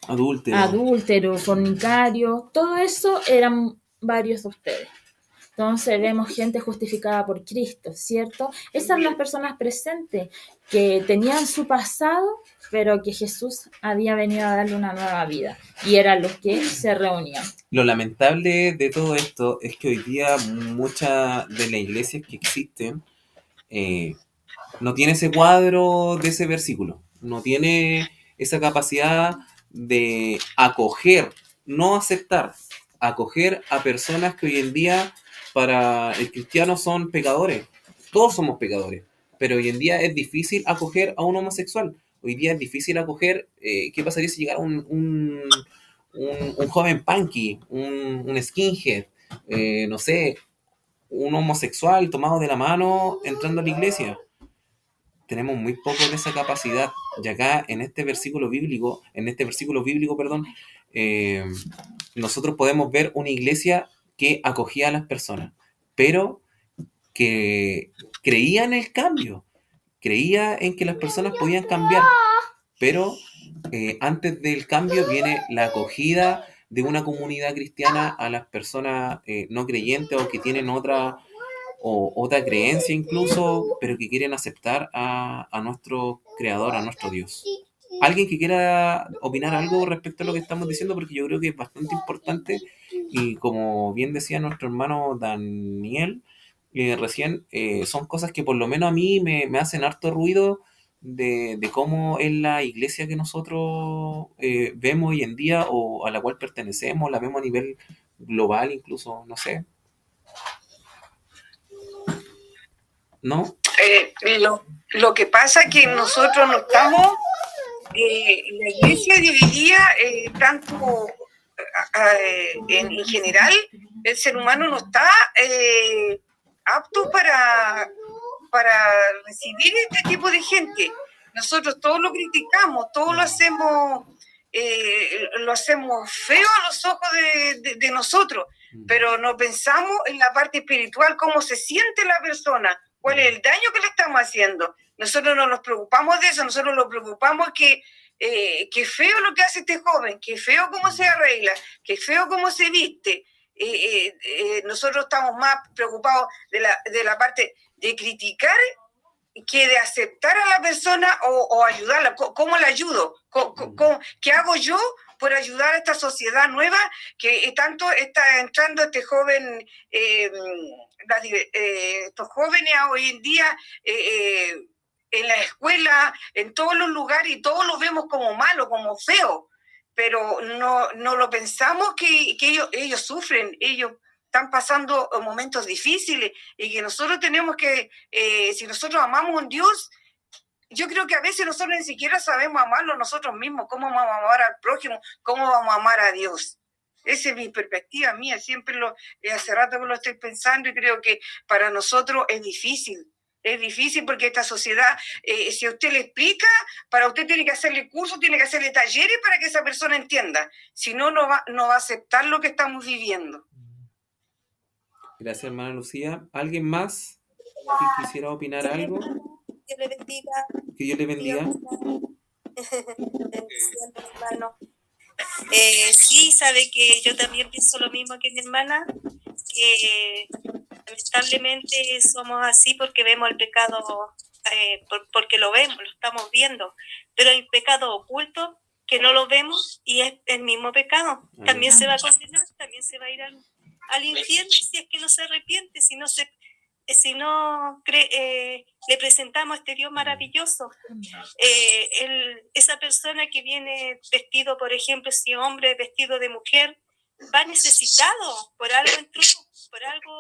D: adúltero, fornicario, todo eso eran varios de ustedes. Entonces vemos gente justificada por Cristo, ¿cierto? Esas son las personas presentes que tenían su pasado, pero que Jesús había venido a darle una nueva vida, y eran los que se reunían.
B: Lo lamentable de todo esto es que hoy día muchas de las iglesias que existen no tiene ese cuadro de ese versículo, no tiene esa capacidad de acoger, no aceptar, acoger a personas que hoy en día para el cristiano son pecadores. Todos somos pecadores, pero hoy en día es difícil acoger a un homosexual. Hoy día es difícil acoger, ¿qué pasaría si llegara un joven punky, un skinhead, no sé, un homosexual tomado de la mano entrando a la iglesia? Tenemos muy poco de esa capacidad. Y acá en este versículo bíblico, nosotros podemos ver una iglesia que acogía a las personas, pero que creía en el cambio, creía en que las personas podían cambiar, pero antes del cambio viene la acogida de una comunidad cristiana a las personas no creyentes o que tienen otra creencia incluso, pero que quieren aceptar a nuestro Creador, a nuestro Dios. ¿Alguien que quiera opinar algo respecto a lo que estamos diciendo? Porque yo creo que es bastante importante y como bien decía nuestro hermano Daniel recién, son cosas que por lo menos a mí me hacen harto ruido de cómo es la iglesia que nosotros vemos hoy en día o a la cual pertenecemos, la vemos a nivel global incluso, no sé. ¿No?
C: Lo que pasa es que nosotros no estamos, la iglesia dividida tanto en general, el ser humano no está apto para recibir este tipo de gente. Nosotros todos lo criticamos, todos lo hacemos feo a los ojos de nosotros, pero no pensamos en la parte espiritual, cómo se siente la persona, cuál es el daño que le estamos haciendo. Nosotros no nos preocupamos de eso, nosotros nos preocupamos que feo lo que hace este joven, que feo cómo se arregla, que feo cómo se viste. Nosotros estamos más preocupados de la parte de criticar que de aceptar a la persona o ayudarla. ¿Cómo la ayudo? ¿Qué hago yo por ayudar a esta sociedad nueva que tanto está entrando este joven, estos jóvenes hoy en día en la escuela, en todos los lugares, y todos lo vemos como malo, como feo, pero no lo pensamos que ellos sufren, ellos están pasando momentos difíciles, y que nosotros tenemos que, si nosotros amamos a un Dios, yo creo que a veces nosotros ni siquiera sabemos amarlo nosotros mismos, cómo vamos a amar al prójimo, cómo vamos a amar a Dios. Esa es mi perspectiva mía, siempre hace rato que lo estoy pensando, y creo que para nosotros es difícil porque esta sociedad, si a usted le explica, para usted tiene que hacerle cursos, tiene que hacerle talleres para que esa persona entienda, si no, no va a aceptar lo que estamos viviendo.
B: Gracias, hermana Lucía. ¿Alguien más que quisiera opinar algo?
H: Dios le bendiga.
B: Que Dios le bendiga.
H: Hermano. Sí, sabe que yo también pienso lo mismo que mi hermana, que lamentablemente somos así porque vemos el pecado, porque lo vemos, lo estamos viendo, pero hay pecado oculto que no lo vemos y es el mismo pecado. También se va a condenar, también se va a ir al infierno si es que no se arrepiente, si no le presentamos a este Dios maravilloso. Esa persona que viene vestido, por ejemplo, si hombre vestido de mujer, va necesitado, por algo entró, por algo,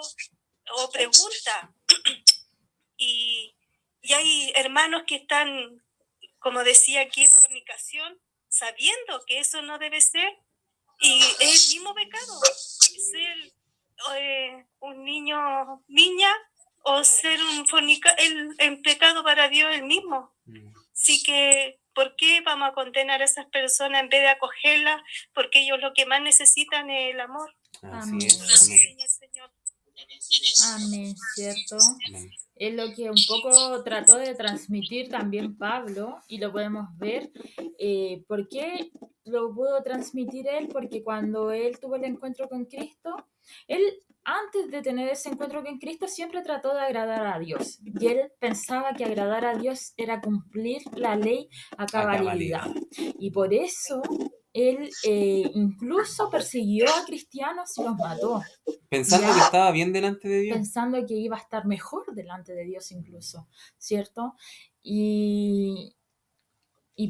H: o pregunta. Y hay hermanos que están, como decía aquí, en fornicación, sabiendo que eso no debe ser, y es el mismo pecado, ser un niña, o ser un el pecado para Dios es el mismo. Así que, ¿por qué vamos a condenar a esas personas en vez de acogerlas? Porque ellos lo que más necesitan es el amor.
B: Así es.
H: Amén. Señor.
D: Amén, ¿cierto? Es lo que un poco trató de transmitir también Pablo, y lo podemos ver. ¿Por qué lo pudo transmitir él? Porque cuando él tuvo el encuentro con Cristo, él, antes de tener ese encuentro con Cristo, siempre trató de agradar a Dios. Y él pensaba que agradar a Dios era cumplir la ley a cabalidad. Y por eso él incluso persiguió a cristianos y los mató.
B: Pensando que estaba bien delante de Dios.
D: Pensando que iba a estar mejor delante de Dios incluso, ¿cierto? Y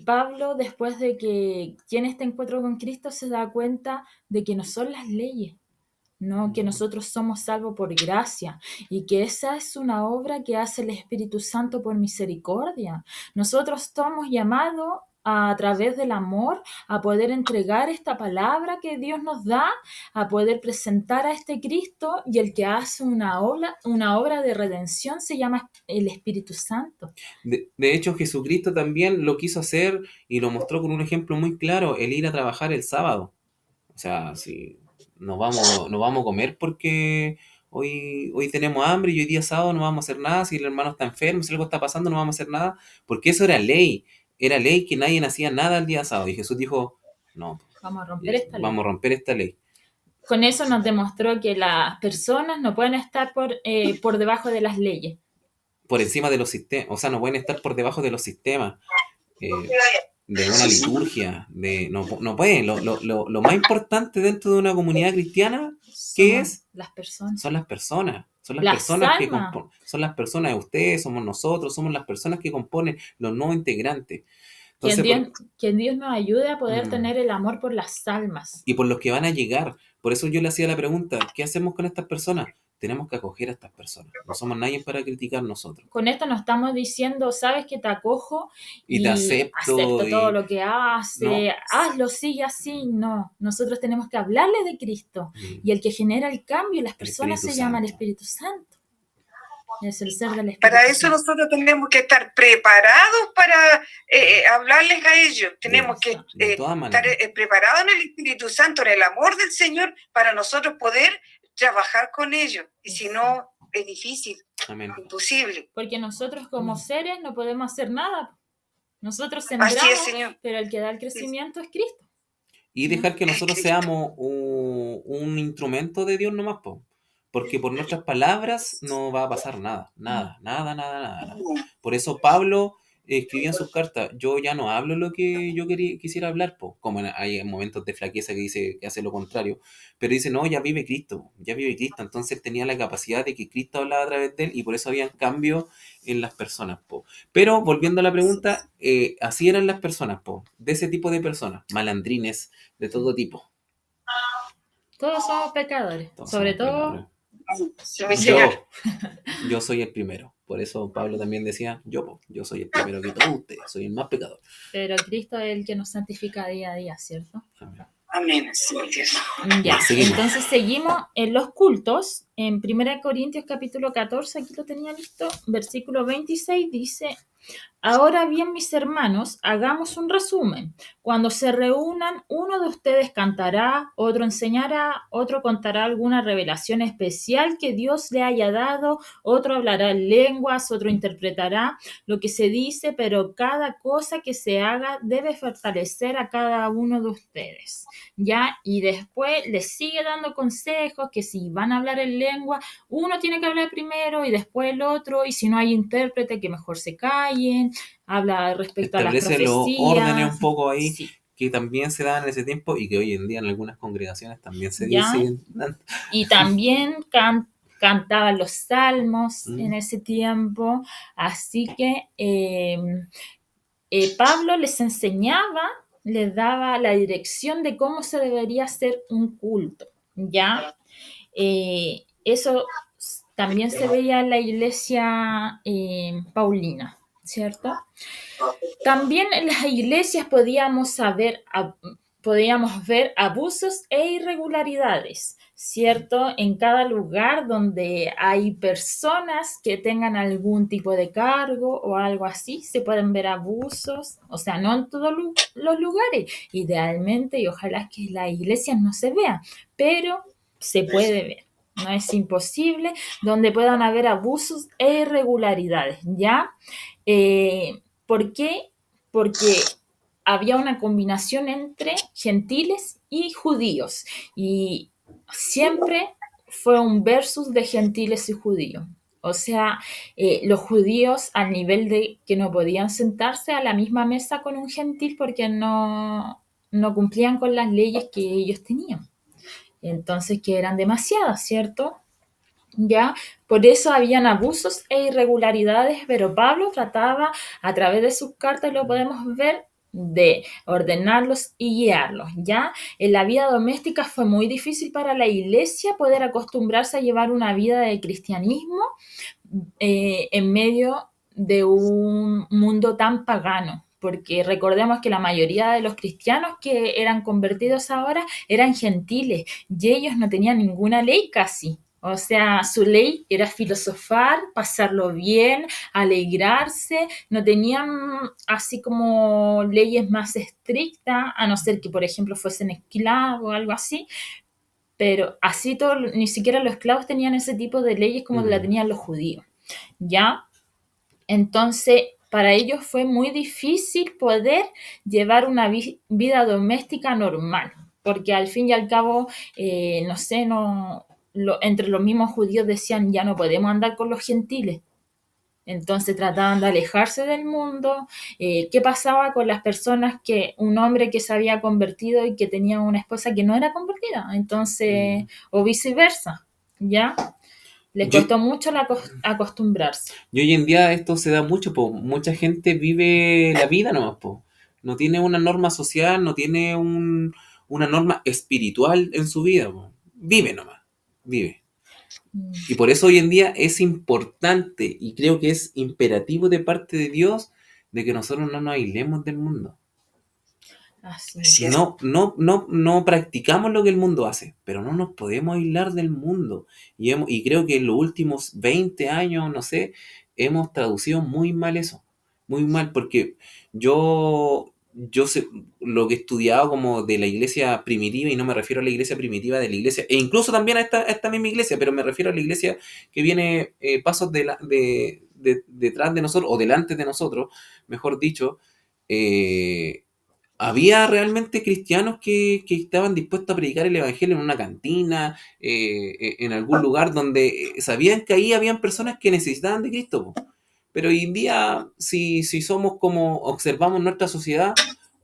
D: Pablo, después de que tiene este encuentro con Cristo, se da cuenta de que no son las leyes, ¿no? Que nosotros somos salvos por gracia, y que esa es una obra que hace el Espíritu Santo por misericordia. Nosotros somos llamados a través del amor a poder entregar esta palabra que Dios nos da, a poder presentar a este Cristo, y el que hace una obra de redención se llama el Espíritu Santo.
B: De hecho, Jesucristo también lo quiso hacer y lo mostró con un ejemplo muy claro, el ir a trabajar el sábado. O sea, si nos vamos a comer porque hoy tenemos hambre y hoy día sábado no vamos a hacer nada, si el hermano está enfermo, si algo está pasando no vamos a hacer nada, porque eso era ley que nadie hacía nada el día sábado, y Jesús dijo, no,
D: vamos a romper esta ley. Con eso nos demostró que las personas no pueden estar por debajo de las leyes.
B: Por encima de los sistemas, o sea, no pueden estar por debajo de los sistemas, de una liturgia, no pueden. Lo más importante dentro de una comunidad cristiana, ¿qué es?
D: Las personas.
B: Son las personas. Son las
D: Las
B: personas que
D: almas.
B: son las personas de ustedes, somos nosotros, somos las personas que componen los nuevos integrantes. Entonces,
D: que Dios nos ayude a poder tener el amor por las almas.
B: Y por los que van a llegar. Por eso yo le hacía la pregunta, ¿qué hacemos con estas personas? Tenemos que acoger a estas personas. No somos nadie para criticar nosotros.
D: Con esto no estamos diciendo, sabes que te acojo
B: y te acepto
D: todo lo que hace, no. Hazlo, sigue así. No, nosotros tenemos que hablarle de Cristo. Y el que genera el cambio en las personas se llama el Espíritu Santo. Es el ser del Espíritu
C: Para eso
D: Santo.
C: nosotros tenemos que estar preparados para hablarles a ellos. Tenemos que estar preparados en el Espíritu Santo, en el amor del Señor, para nosotros poder trabajar con ellos. Y si no, es difícil.
B: Amén.
C: Imposible.
D: Porque nosotros como seres no podemos hacer nada. Nosotros sembramos,
C: así es, Señor.
D: Pero el que da el crecimiento es Cristo.
B: Y dejar que nosotros seamos un instrumento de Dios nomás, porque por nuestras palabras no va a pasar nada. Por eso Pablo escribían sus cartas, yo ya no hablo lo que yo quisiera hablar, po. Como hay momentos de flaqueza que dice que hace lo contrario, pero dice, no, ya vive Cristo, entonces él tenía la capacidad de que Cristo hablaba a través de él y por eso había cambios en las personas, po. Pero volviendo a la pregunta, así eran las personas, po, de ese tipo de personas, malandrines, de todo tipo.
D: Todos somos pecadores,
B: Todos
D: sobre
B: somos
D: todo
B: pecadores. Yo soy el primero. Por eso Pablo también decía, yo soy el primero que todos ustedes, soy el más pecador.
D: Pero Cristo es el que nos santifica día a día, ¿cierto?
C: Amén.
D: Ya,
B: seguimos.
D: entonces seguimos en los cultos. En 1 Corintios capítulo 14, aquí lo tenía listo, versículo 26 dice: ahora bien, mis hermanos, hagamos un resumen. Cuando se reúnan, uno de ustedes cantará, otro enseñará, otro contará alguna revelación especial que Dios le haya dado, otro hablará en lenguas, otro interpretará lo que se dice, pero cada cosa que se haga debe fortalecer a cada uno de ustedes, ¿ya? Y después les sigue dando consejos que si van a hablar en lengua, uno tiene que hablar primero y después el otro, y si no hay intérprete, que mejor se callen. Habla respecto a las
B: Establece los
D: profecías.
B: órdenes un poco ahí,
D: Sí.
B: que también se daban en ese tiempo y que hoy en día en algunas congregaciones también se
D: ¿Ya?
B: siguen dando.
D: Y también cantaban los salmos en ese tiempo, así que Pablo les enseñaba, les daba la dirección de cómo se debería hacer un culto, ¿ya? Eso también se veía en la iglesia paulina, ¿cierto? También en las iglesias podíamos ver abusos e irregularidades, ¿cierto? En cada lugar donde hay personas que tengan algún tipo de cargo o algo así, se pueden ver abusos, o sea, no en todos los lugares, idealmente, y ojalá que en las iglesias no se vea, pero se puede ver. No es imposible, donde puedan haber abusos e irregularidades, ¿ya? ¿Por qué? Porque había una combinación entre gentiles y judíos, y siempre fue un versus de gentiles y judíos. O sea, los judíos al nivel de que no podían sentarse a la misma mesa con un gentil porque no cumplían con las leyes que ellos tenían. Entonces, que eran demasiadas, ¿cierto? ¿Ya? Por eso habían abusos e irregularidades, pero Pablo trataba, a través de sus cartas, lo podemos ver, de ordenarlos y guiarlos, ¿ya? En la vida doméstica fue muy difícil para la iglesia poder acostumbrarse a llevar una vida de cristianismo en medio de un mundo tan pagano, porque recordemos que la mayoría de los cristianos que eran convertidos ahora eran gentiles y ellos no tenían ninguna ley casi. O sea, su ley era filosofar, pasarlo bien, alegrarse, no tenían así como leyes más estrictas, a no ser que, por ejemplo, fuesen esclavos o algo así, pero así todo, ni siquiera los esclavos tenían ese tipo de leyes como la tenían los judíos, ¿ya? Entonces, para ellos fue muy difícil poder llevar una vida doméstica normal, porque al fin y al cabo, no sé, entre los mismos judíos decían, ya no podemos andar con los gentiles. Entonces trataban de alejarse del mundo. ¿Qué pasaba con las personas un hombre que se había convertido y que tenía una esposa que no era convertida? Entonces, o viceversa, ¿ya? Les costó mucho acostumbrarse.
B: Y hoy en día esto se da mucho, po. Mucha gente vive la vida nomás, po. No tiene una norma social, no tiene una norma espiritual en su vida, po. Vive nomás, vive. Y por eso hoy en día es importante y creo que es imperativo de parte de Dios de que nosotros no nos aislemos del mundo.
D: Así
B: es. No practicamos lo que el mundo hace, pero no nos podemos aislar del mundo. Y creo que en los últimos 20 años, no sé, hemos traducido muy mal eso. Muy mal, porque yo sé lo que he estudiado como de la iglesia primitiva, y no me refiero a la iglesia primitiva de la iglesia, e incluso también a esta misma iglesia, pero me refiero a la iglesia que viene pasos detrás de nosotros, o delante de nosotros, mejor dicho. Había realmente cristianos que estaban dispuestos a predicar el evangelio en una cantina, en algún lugar donde sabían que ahí habían personas que necesitaban de Cristo, Pero hoy en día, si somos como observamos nuestra sociedad,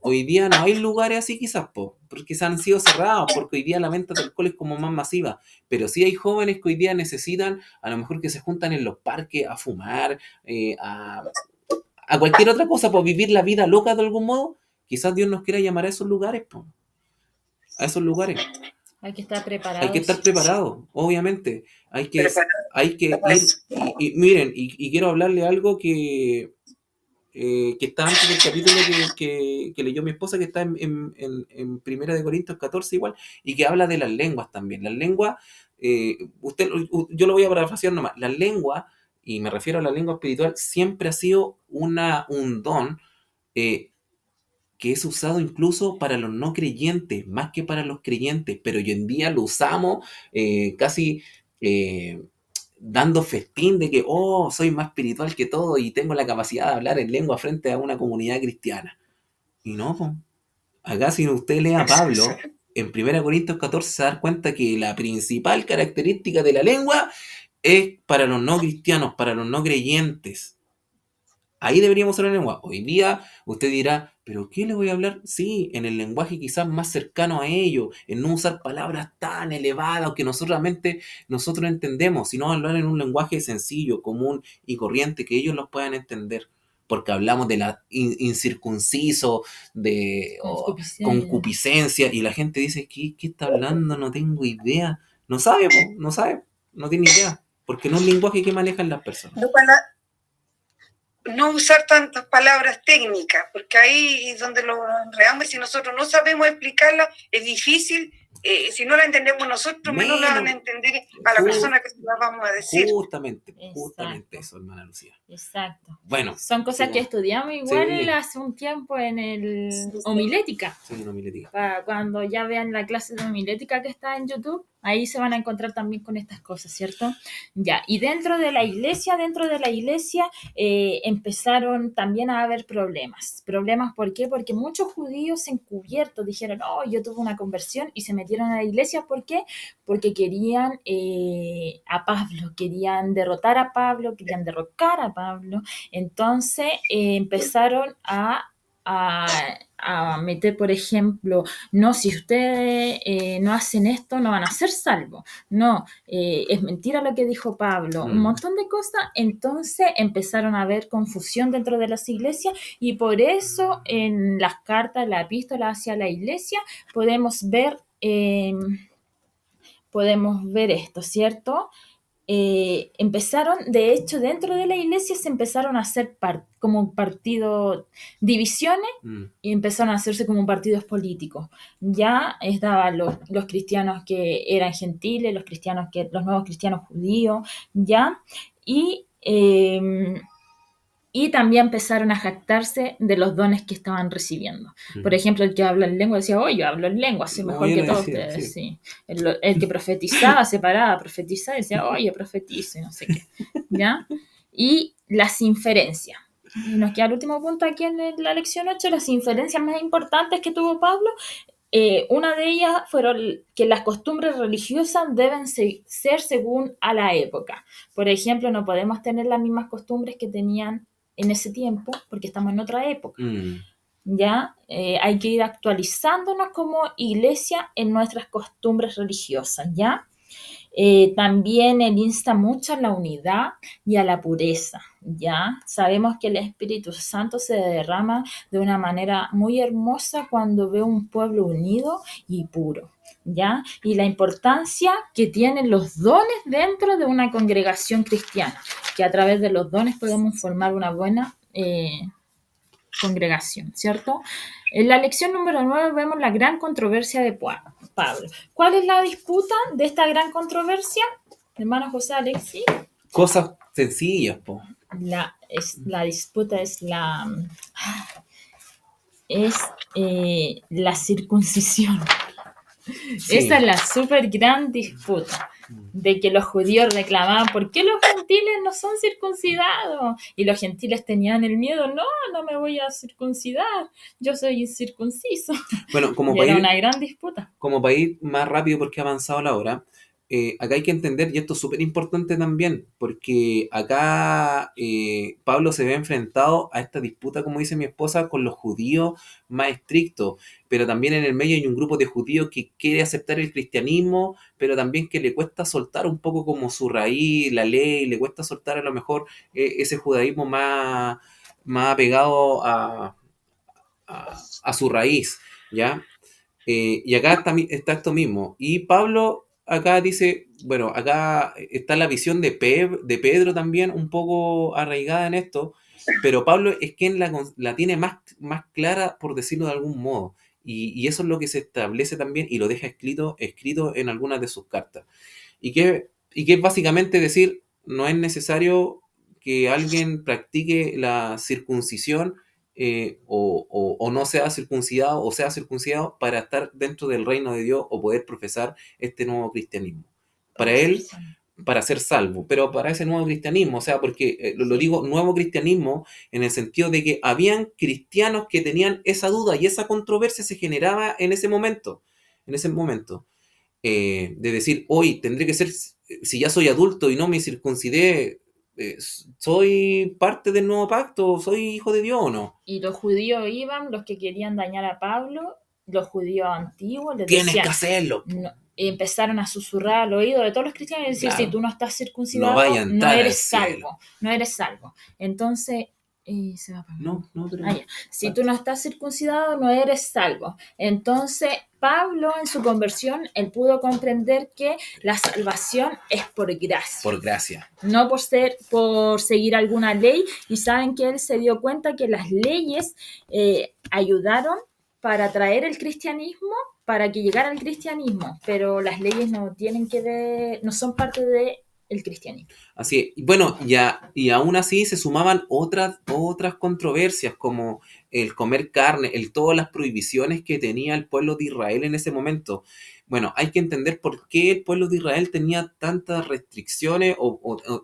B: hoy día no hay lugares así quizás, porque se han sido cerrados, porque hoy día la venta de alcohol es como más masiva. Pero sí hay jóvenes que hoy día necesitan, a lo mejor que se juntan en los parques a fumar, a cualquier otra cosa, por vivir la vida loca de algún modo. Quizás Dios nos quiera llamar a esos lugares, a esos lugares.
D: Hay que estar preparados.
B: Hay que estar preparados, obviamente. Hay que ir. Y miren, y quiero hablarle algo que está antes del capítulo que leyó mi esposa, que está en Primera de Corintios 14 igual, y que habla de las lenguas también. Las lenguas, yo lo voy a parafrasear nomás. Las lenguas, y me refiero a la lengua espiritual, siempre ha sido un don que es usado incluso para los no creyentes, más que para los creyentes, pero hoy en día lo usamos casi dando festín de que, soy más espiritual que todo y tengo la capacidad de hablar en lengua frente a una comunidad cristiana. Y no, acá si usted lee a Pablo, en 1 Corintios 14 se da cuenta que la principal característica de la lengua es para los no cristianos, para los no creyentes. Ahí deberíamos usar la lengua. Hoy día usted dirá, ¿pero qué le voy a hablar? Sí, en el lenguaje quizás más cercano a ellos, en no usar palabras tan elevadas que nosotros entendemos, sino hablar en un lenguaje sencillo, común y corriente, que ellos los puedan entender. Porque hablamos de la incircunciso, de concupiscencia, y la gente dice, ¿qué está hablando? No tengo idea. No sabe, no tiene idea, porque no es un lenguaje que manejan las personas.
C: No usar tantas palabras técnicas, porque ahí es donde lo enredamos, y si nosotros no sabemos explicarla, es difícil. Si no la entendemos nosotros, menos la van a entender a la persona que se la vamos a decir.
B: Justamente eso, hermana Lucía.
D: Exacto.
B: Bueno.
D: Son cosas que estudiamos igual hace un tiempo en homilética.
B: Sí, en homilética.
D: Cuando ya vean la clase de homilética que está en YouTube, ahí se van a encontrar también con estas cosas, ¿cierto? Ya, y dentro de la iglesia empezaron también a haber problemas. ¿Problemas por qué? Porque muchos judíos encubiertos dijeron, yo tuve una conversión, y se metieron a la iglesia. ¿Por qué? Porque querían a Pablo, querían derrotar a Pablo, querían derrocar a Pablo. Entonces empezaron a meter, por ejemplo, no, si ustedes no hacen esto, no van a ser salvos. No, es mentira lo que dijo Pablo. Un montón de cosas. Entonces empezaron a haber confusión dentro de las iglesias, y por eso en las cartas, la epístola hacia la iglesia, podemos ver esto, ¿cierto? Empezaron, de hecho, dentro de la iglesia se empezaron a hacer como partidos, divisiones, y empezaron a hacerse como partidos políticos. Ya estaban los cristianos que eran gentiles, los nuevos cristianos judíos, ya, y también empezaron a jactarse de los dones que estaban recibiendo. Por ejemplo, el que habla en lengua decía, yo hablo en lengua, soy mejor que todos ustedes. Sí. El que profetizaba, se paraba a profetizar, y decía, yo profetizo, y no sé qué. ¿Ya? Y las inferencias. Y nos queda el último punto aquí en la lección 8, las inferencias más importantes que tuvo Pablo. Una de ellas fueron que las costumbres religiosas deben ser según a la época. Por ejemplo, no podemos tener las mismas costumbres que tenían en ese tiempo, porque estamos en otra época. ¿Ya? Hay que ir actualizándonos como iglesia en nuestras costumbres religiosas, ¿ya? También él insta mucho a la unidad y a la pureza, ¿ya? Sabemos que el Espíritu Santo se derrama de una manera muy hermosa cuando ve un pueblo unido y puro, ¿ya? Y la importancia que tienen los dones dentro de una congregación cristiana, que a través de los dones podemos formar una buena congregación, ¿cierto? En la lección número 9 vemos la gran controversia de Pablo. ¿Cuál es la disputa de esta gran controversia, hermano José Alexis?
B: Cosas sencillas, po.
D: La disputa es la circuncisión. Sí. Esa es la súper gran disputa, de que los judíos reclamaban, ¿por qué los gentiles no son circuncidados? Y los gentiles tenían el miedo, no me voy a circuncidar, yo soy incircunciso.
B: Bueno,
D: era una gran disputa.
B: Como para ir más rápido porque ha avanzado la hora, acá hay que entender, y esto es súper importante también, porque acá Pablo se ve enfrentado a esta disputa, como dice mi esposa, con los judíos más estrictos, pero también en el medio hay un grupo de judíos que quiere aceptar el cristianismo, pero también que le cuesta soltar un poco como su raíz, la ley, le cuesta soltar a lo mejor ese judaísmo más apegado a su raíz, ¿ya? Y acá está esto mismo. Y Pablo acá dice, bueno, acá está la visión de Pedro también un poco arraigada en esto, pero Pablo es quien la tiene más clara, por decirlo de algún modo. Y eso es lo que se establece también y lo deja escrito en algunas de sus cartas. Y que es básicamente decir, no es necesario que alguien practique la circuncisión o no sea circuncidado o sea circuncidado para estar dentro del reino de Dios o poder profesar este nuevo cristianismo. Para él, para ser salvo, pero para ese nuevo cristianismo, o sea, porque lo digo nuevo cristianismo en el sentido de que habían cristianos que tenían esa duda y esa controversia se generaba en ese momento, de decir, hoy tendré que ser, si ya soy adulto y no me circuncidé, ¿soy parte del nuevo pacto? ¿Soy hijo de Dios o no?
D: Y los judíos iban, los que querían dañar a Pablo, los judíos antiguos les
B: Tienes
D: decían,
B: que hacerlo.
D: no, empezaron a susurrar al oído de todos los cristianos y decir,
B: Claro.
D: si tú no estás circuncidado,
B: No vaya a
D: no
B: entrar
D: eres
B: al cielo.
D: salvo, no eres salvo. Entonces, se va a apagar.
B: No, pero...
D: Ah, ya. Si tú no estás circuncidado, no eres salvo. Entonces, Pablo en su conversión, él pudo comprender que la salvación es por gracia.
B: Por gracia.
D: No por seguir alguna ley. Y saben que él se dio cuenta que las leyes ayudaron para traer el cristianismo, para que llegara el cristianismo, pero las leyes no tienen que ver, no son parte de el cristianismo.
B: Así es. Bueno, y aún así se sumaban otras controversias como el comer carne, todas las prohibiciones que tenía el pueblo de Israel en ese momento. Bueno, hay que entender por qué el pueblo de Israel tenía tantas restricciones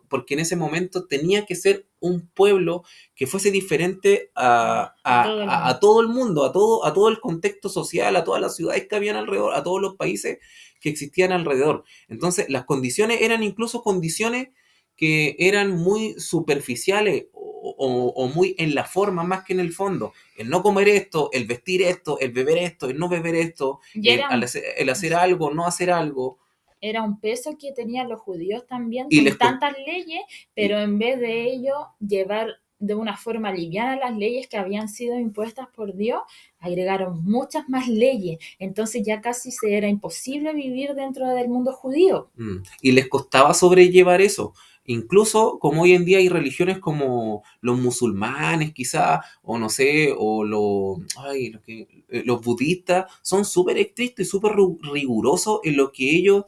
B: porque en ese momento tenía que ser un pueblo que fuese diferente a todo el mundo, a todo el contexto social, a todas las ciudades que habían alrededor, a todos los países que existían alrededor. Entonces, las condiciones eran incluso condiciones que eran muy superficiales o muy en la forma más que en el fondo. El no comer esto, el vestir esto, el beber esto, el no beber esto, el hacer algo, no hacer algo.
D: Era un peso que tenían los judíos también, con tantas leyes, pero en vez de ello llevar de una forma liviana las leyes que habían sido impuestas por Dios, agregaron muchas más leyes. Entonces ya casi se era imposible vivir dentro del mundo judío.
B: Y les costaba sobrellevar eso. Incluso como hoy en día hay religiones como los musulmanes quizás, o no sé, o los budistas, son súper estrictos y súper rigurosos en lo que ellos,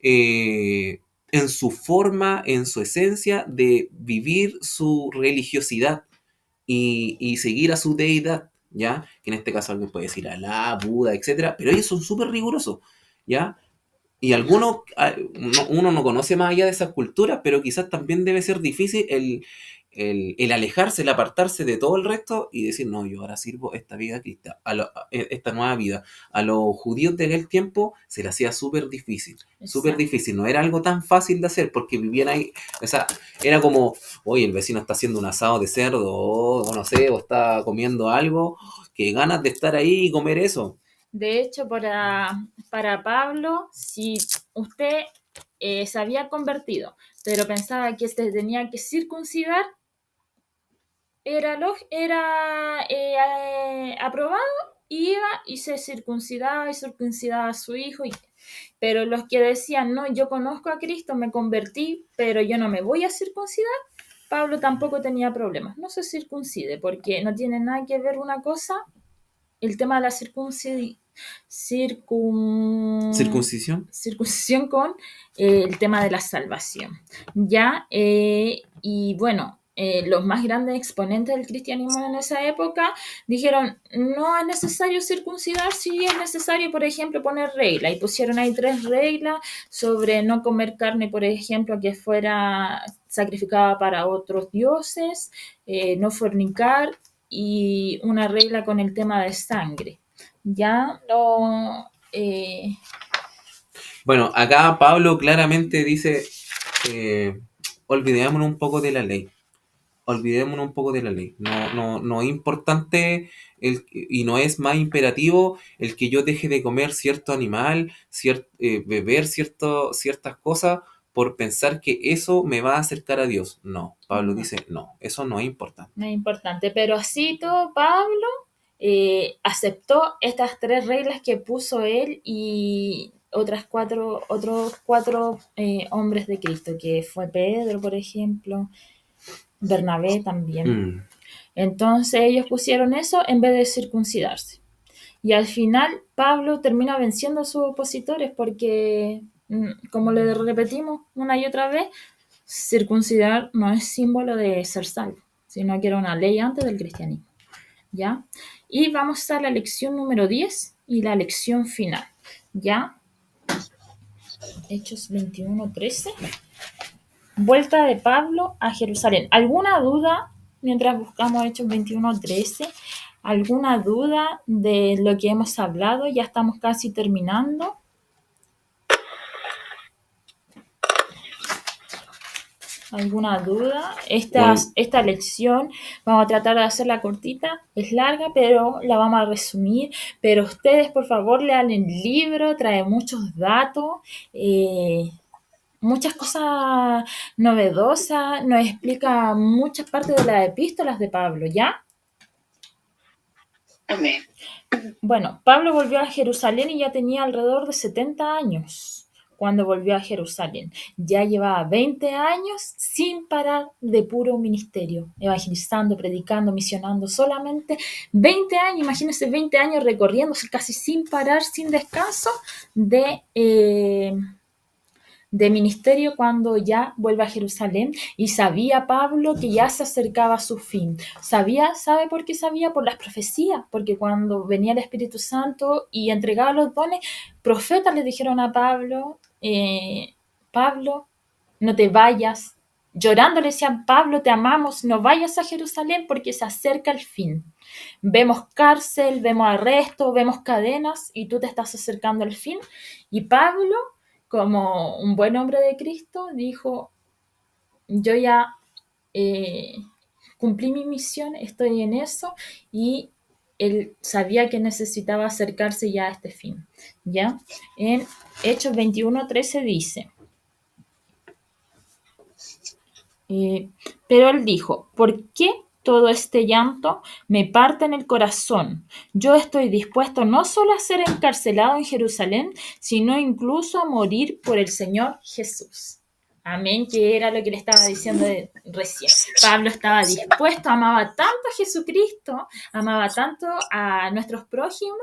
B: en su forma, en su esencia de vivir su religiosidad y seguir a su deidad, ¿ya? Que en este caso alguien puede decir Alá, Buda, etcétera, pero ellos son súper rigurosos, ¿ya? Y algunos, uno no conoce más allá de esas culturas, pero quizás también debe ser difícil el alejarse, el apartarse de todo el resto y decir, no, yo ahora sirvo esta vida cristiana, esta nueva vida. A los judíos de aquel tiempo se les hacía súper difícil, no era algo tan fácil de hacer porque vivían ahí, o sea, era como, oye, el vecino está haciendo un asado de cerdo, o no sé, o está comiendo algo, qué ganas de estar ahí y comer eso.
D: De hecho, para Pablo, si usted se había convertido, pero pensaba que se tenía que circuncidar, era aprobado, iba y se circuncidaba a su hijo. Pero los que decían, no, yo conozco a Cristo, me convertí, pero yo no me voy a circuncidar, Pablo tampoco tenía problemas. No se circuncide, porque no tiene nada que ver una cosa, el tema de la circuncisión con el tema de la salvación, ¿ya? Y bueno, los más grandes exponentes del cristianismo en esa época dijeron, no es necesario circuncidar, sí es necesario, por ejemplo, poner reglas, y pusieron ahí 3 reglas sobre no comer carne, por ejemplo, que fuera sacrificada para otros dioses, no fornicar, y una regla con el tema de sangre. Ya no...
B: Bueno, acá Pablo claramente dice, olvidémonos un poco de la ley. Olvidémonos un poco de la ley. No es importante y no es más imperativo el que yo deje de comer cierto animal, beber ciertas cosas por pensar que eso me va a acercar a Dios. No, Pablo dice, no, eso no es importante.
D: No es importante, pero así todo Pablo aceptó estas 3 reglas que puso él y otros cuatro hombres de Cristo, que fue Pedro, por ejemplo, Bernabé también. Entonces ellos pusieron eso en vez de circuncidarse. Y al final Pablo termina venciendo a sus opositores porque, como le repetimos una y otra vez, circuncidar no es símbolo de ser salvo, sino que era una ley antes del cristianismo. ¿Ya? Y vamos a la lección número 10 y la lección final. ¿Ya? Hechos 21:13. Vuelta de Pablo a Jerusalén. ¿Alguna duda mientras buscamos Hechos 21:13? ¿Alguna duda de lo que hemos hablado? Ya estamos casi terminando. ¿Alguna duda? Esta lección vamos a tratar de hacerla cortita, es larga, pero la vamos a resumir. Pero ustedes, por favor, lean el libro, trae muchos datos, muchas cosas novedosas, nos explica muchas partes de las epístolas de Pablo, ¿ya?
C: Amén.
D: Bueno, Pablo volvió a Jerusalén y ya tenía alrededor de 70 años. Cuando volvió a Jerusalén, ya llevaba 20 años sin parar de puro ministerio, evangelizando, predicando, misionando, solamente 20 años, imagínense 20 años recorriendo casi sin parar, sin descanso de ministerio cuando ya vuelve a Jerusalén, y sabía Pablo que ya se acercaba a su fin. ¿Sabe por qué sabía? Por las profecías, porque cuando venía el Espíritu Santo y entregaba los dones, profetas le dijeron a Pablo, Pablo, no te vayas. Llorando le decían, Pablo, te amamos, no vayas a Jerusalén porque se acerca el fin. Vemos cárcel, vemos arresto, vemos cadenas y tú te estás acercando al fin. Y Pablo, como un buen hombre de Cristo, dijo, yo ya cumplí mi misión, estoy en eso, y él sabía que necesitaba acercarse ya a este fin. ¿Ya? En Hechos 21:13 dice, pero él dijo, ¿por qué todo este llanto me parte en el corazón? Yo estoy dispuesto no solo a ser encarcelado en Jerusalén, sino incluso a morir por el Señor Jesús. Amén, que era lo que le estaba diciendo recién. Pablo estaba dispuesto, amaba tanto a Jesucristo, amaba tanto a nuestros prójimos,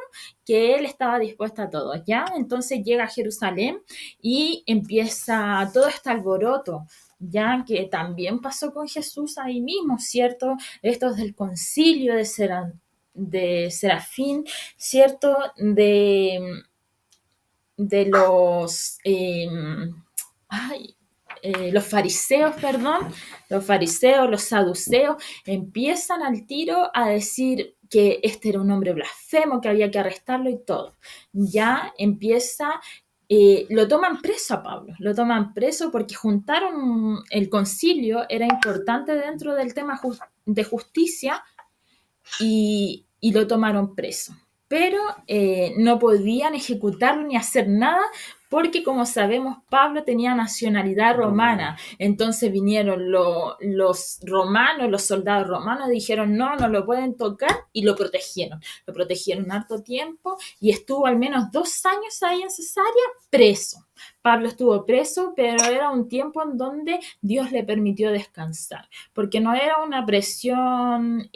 D: que él estaba dispuesto a todo, ¿ya? Entonces llega a Jerusalén y empieza todo este alboroto, ya que también pasó con Jesús ahí mismo, ¿cierto? Estos del concilio de Serafín, ¿cierto? De los fariseos, los saduceos, empiezan al tiro a decir que este era un hombre blasfemo, que había que arrestarlo y todo. Ya empieza... lo toman preso a Pablo, lo toman preso porque juntaron el concilio, era importante dentro del tema de justicia, y lo tomaron preso. Pero no podían ejecutarlo ni hacer nada porque, como sabemos, Pablo tenía nacionalidad romana. Entonces vinieron los romanos, los soldados romanos, dijeron no lo pueden tocar, y lo protegieron harto tiempo, y estuvo al menos 2 años ahí en Cesarea preso. Pablo estuvo preso, pero era un tiempo en donde Dios le permitió descansar, porque no era una prisión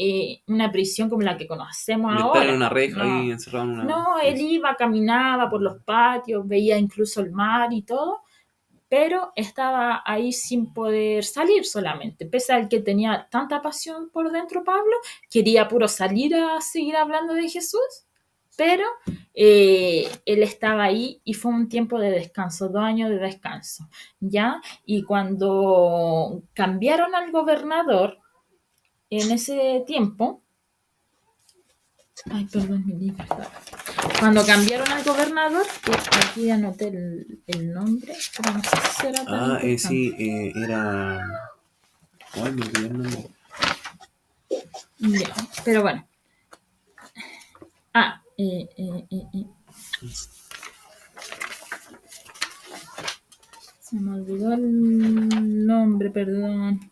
D: como la que conocemos ahora.
B: Estar en una reja ahí encerrado en una...
D: No, él iba, caminaba por los patios, veía incluso el mar y todo, pero estaba ahí sin poder salir solamente. Pese al que tenía tanta pasión por dentro, Pablo quería puro salir a seguir hablando de Jesús, pero él estaba ahí y fue un tiempo de descanso, 2 años de descanso, ¿ya? Y cuando cambiaron al gobernador en ese tiempo, Ay, perdón, mi libro estaba. Cuando cambiaron al gobernador, que aquí anoté el nombre, pero no sé si será tan importante.
B: Sí, era... Ay, me olvidé el nombre.
D: Ya, pero bueno. Se me olvidó el nombre, perdón.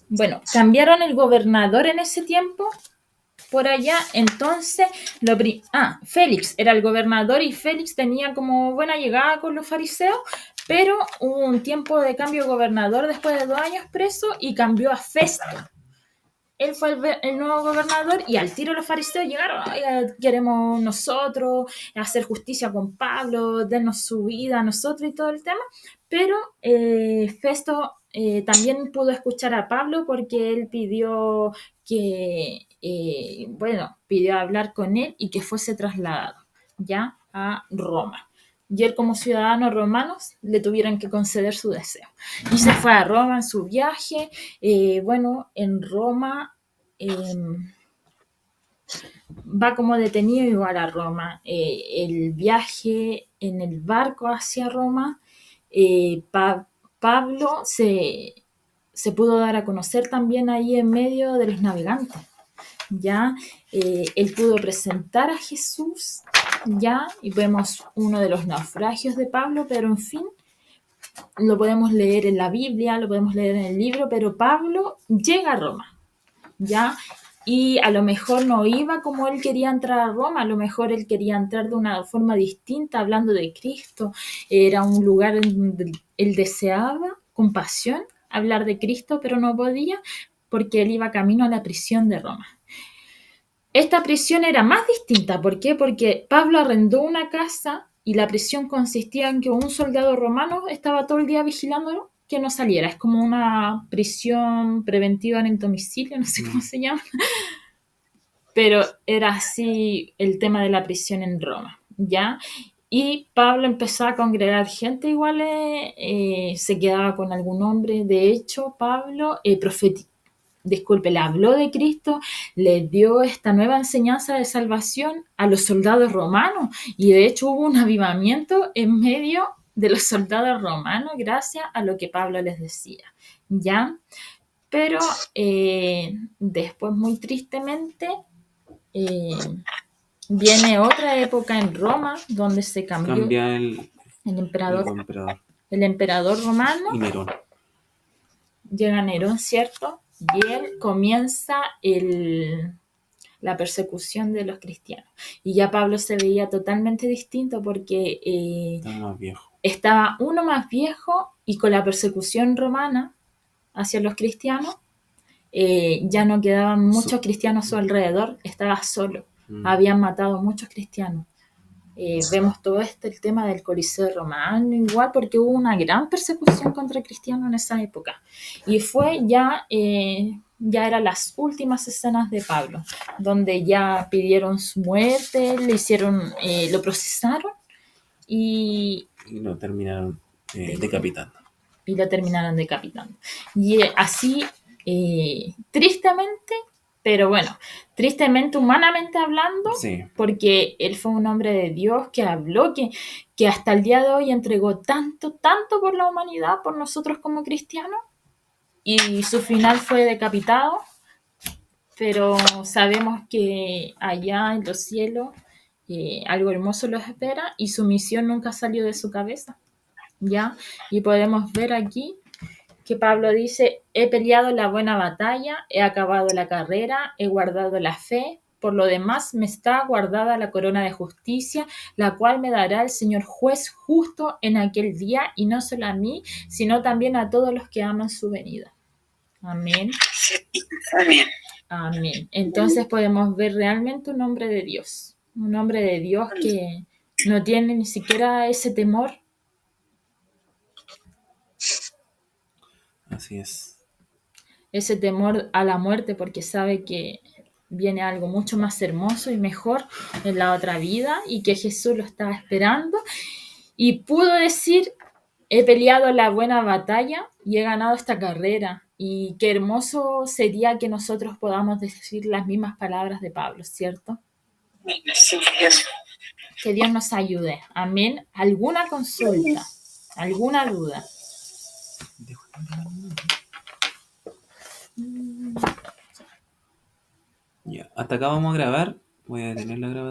D: Bueno, cambiaron el gobernador en ese tiempo por allá, entonces Félix era el gobernador y Félix tenía como buena llegada con los fariseos, pero hubo un tiempo de cambio de gobernador después de 2 años preso y cambió a Festo. Él fue el nuevo gobernador y al tiro los fariseos llegaron, queremos nosotros hacer justicia con Pablo, darnos su vida a nosotros y todo el tema, pero Festo también pudo escuchar a Pablo porque él pidió pidió hablar con él y que fuese trasladado ya a Roma. Y él como ciudadano romano le tuvieron que conceder su deseo. Y se fue a Roma en su viaje. En Roma va como detenido igual a Roma. El viaje en el barco hacia Roma, Pablo se pudo dar a conocer también ahí en medio de los navegantes. Ya él pudo presentar a Jesús, ya, y vemos uno de los naufragios de Pablo, pero en fin, lo podemos leer en la Biblia, lo podemos leer en el libro, pero Pablo llega a Roma, ya, y a lo mejor no iba como él quería entrar a Roma, a lo mejor él quería entrar de una forma distinta, hablando de Cristo, era un lugar en donde él deseaba con pasión hablar de Cristo, pero no podía porque él iba camino a la prisión de Roma. Esta prisión era más distinta, ¿por qué? Porque Pablo arrendó una casa y la prisión consistía en que un soldado romano estaba todo el día vigilándolo que no saliera. Es como una prisión preventiva en el domicilio, no sé cómo se llama. Pero era así el tema de la prisión en Roma, ¿ya? Y Pablo empezó a congregar gente igual, se quedaba con algún hombre. De hecho, Pablo le habló de Cristo, le dio esta nueva enseñanza de salvación a los soldados romanos y de hecho hubo un avivamiento en medio de los soldados romanos gracias a lo que Pablo les decía, ¿ya? Pero después, muy tristemente, viene otra época en Roma donde se cambia el emperador romano
B: y Nerón.
D: Llega Nerón, ¿cierto? Y él comienza la persecución de los cristianos. Y ya Pablo se veía totalmente distinto porque estaba uno más viejo y con la persecución romana hacia los cristianos, ya no quedaban muchos cristianos a su alrededor, estaba solo. Habían matado muchos cristianos. Vemos todo el tema del Coliseo romano igual porque hubo una gran persecución contra cristianos en esa época y fue ya eran las últimas escenas de Pablo donde ya pidieron su muerte, le hicieron, lo procesaron y
B: lo terminaron decapitando
D: y así tristemente, pero bueno, tristemente, humanamente hablando, sí, porque él fue un hombre de Dios que habló, que hasta el día de hoy entregó tanto por la humanidad, por nosotros como cristianos, y su final fue decapitado, pero sabemos que allá en los cielos algo hermoso los espera y su misión nunca salió de su cabeza, ¿ya? Y podemos ver aquí que Pablo dice: he peleado la buena batalla, he acabado la carrera, he guardado la fe, por lo demás me está guardada la corona de justicia, la cual me dará el Señor juez justo en aquel día, y no solo a mí, sino también a todos los que aman su venida. Amén. Amén. Entonces podemos ver realmente un hombre de Dios que no tiene ni siquiera ese temor.
B: Así es.
D: Ese temor a la muerte porque sabe que viene algo mucho más hermoso y mejor en la otra vida y que Jesús lo estaba esperando. Y pudo decir: he peleado la buena batalla y he ganado esta carrera Y qué hermoso sería que nosotros podamos decir las mismas palabras de Pablo, ¿cierto?
C: Sí, eso.
D: Que Dios nos ayude. Amén. ¿Alguna consulta? ¿Alguna duda?
B: Ya, hasta acá vamos a grabar. Voy a detener la grabación.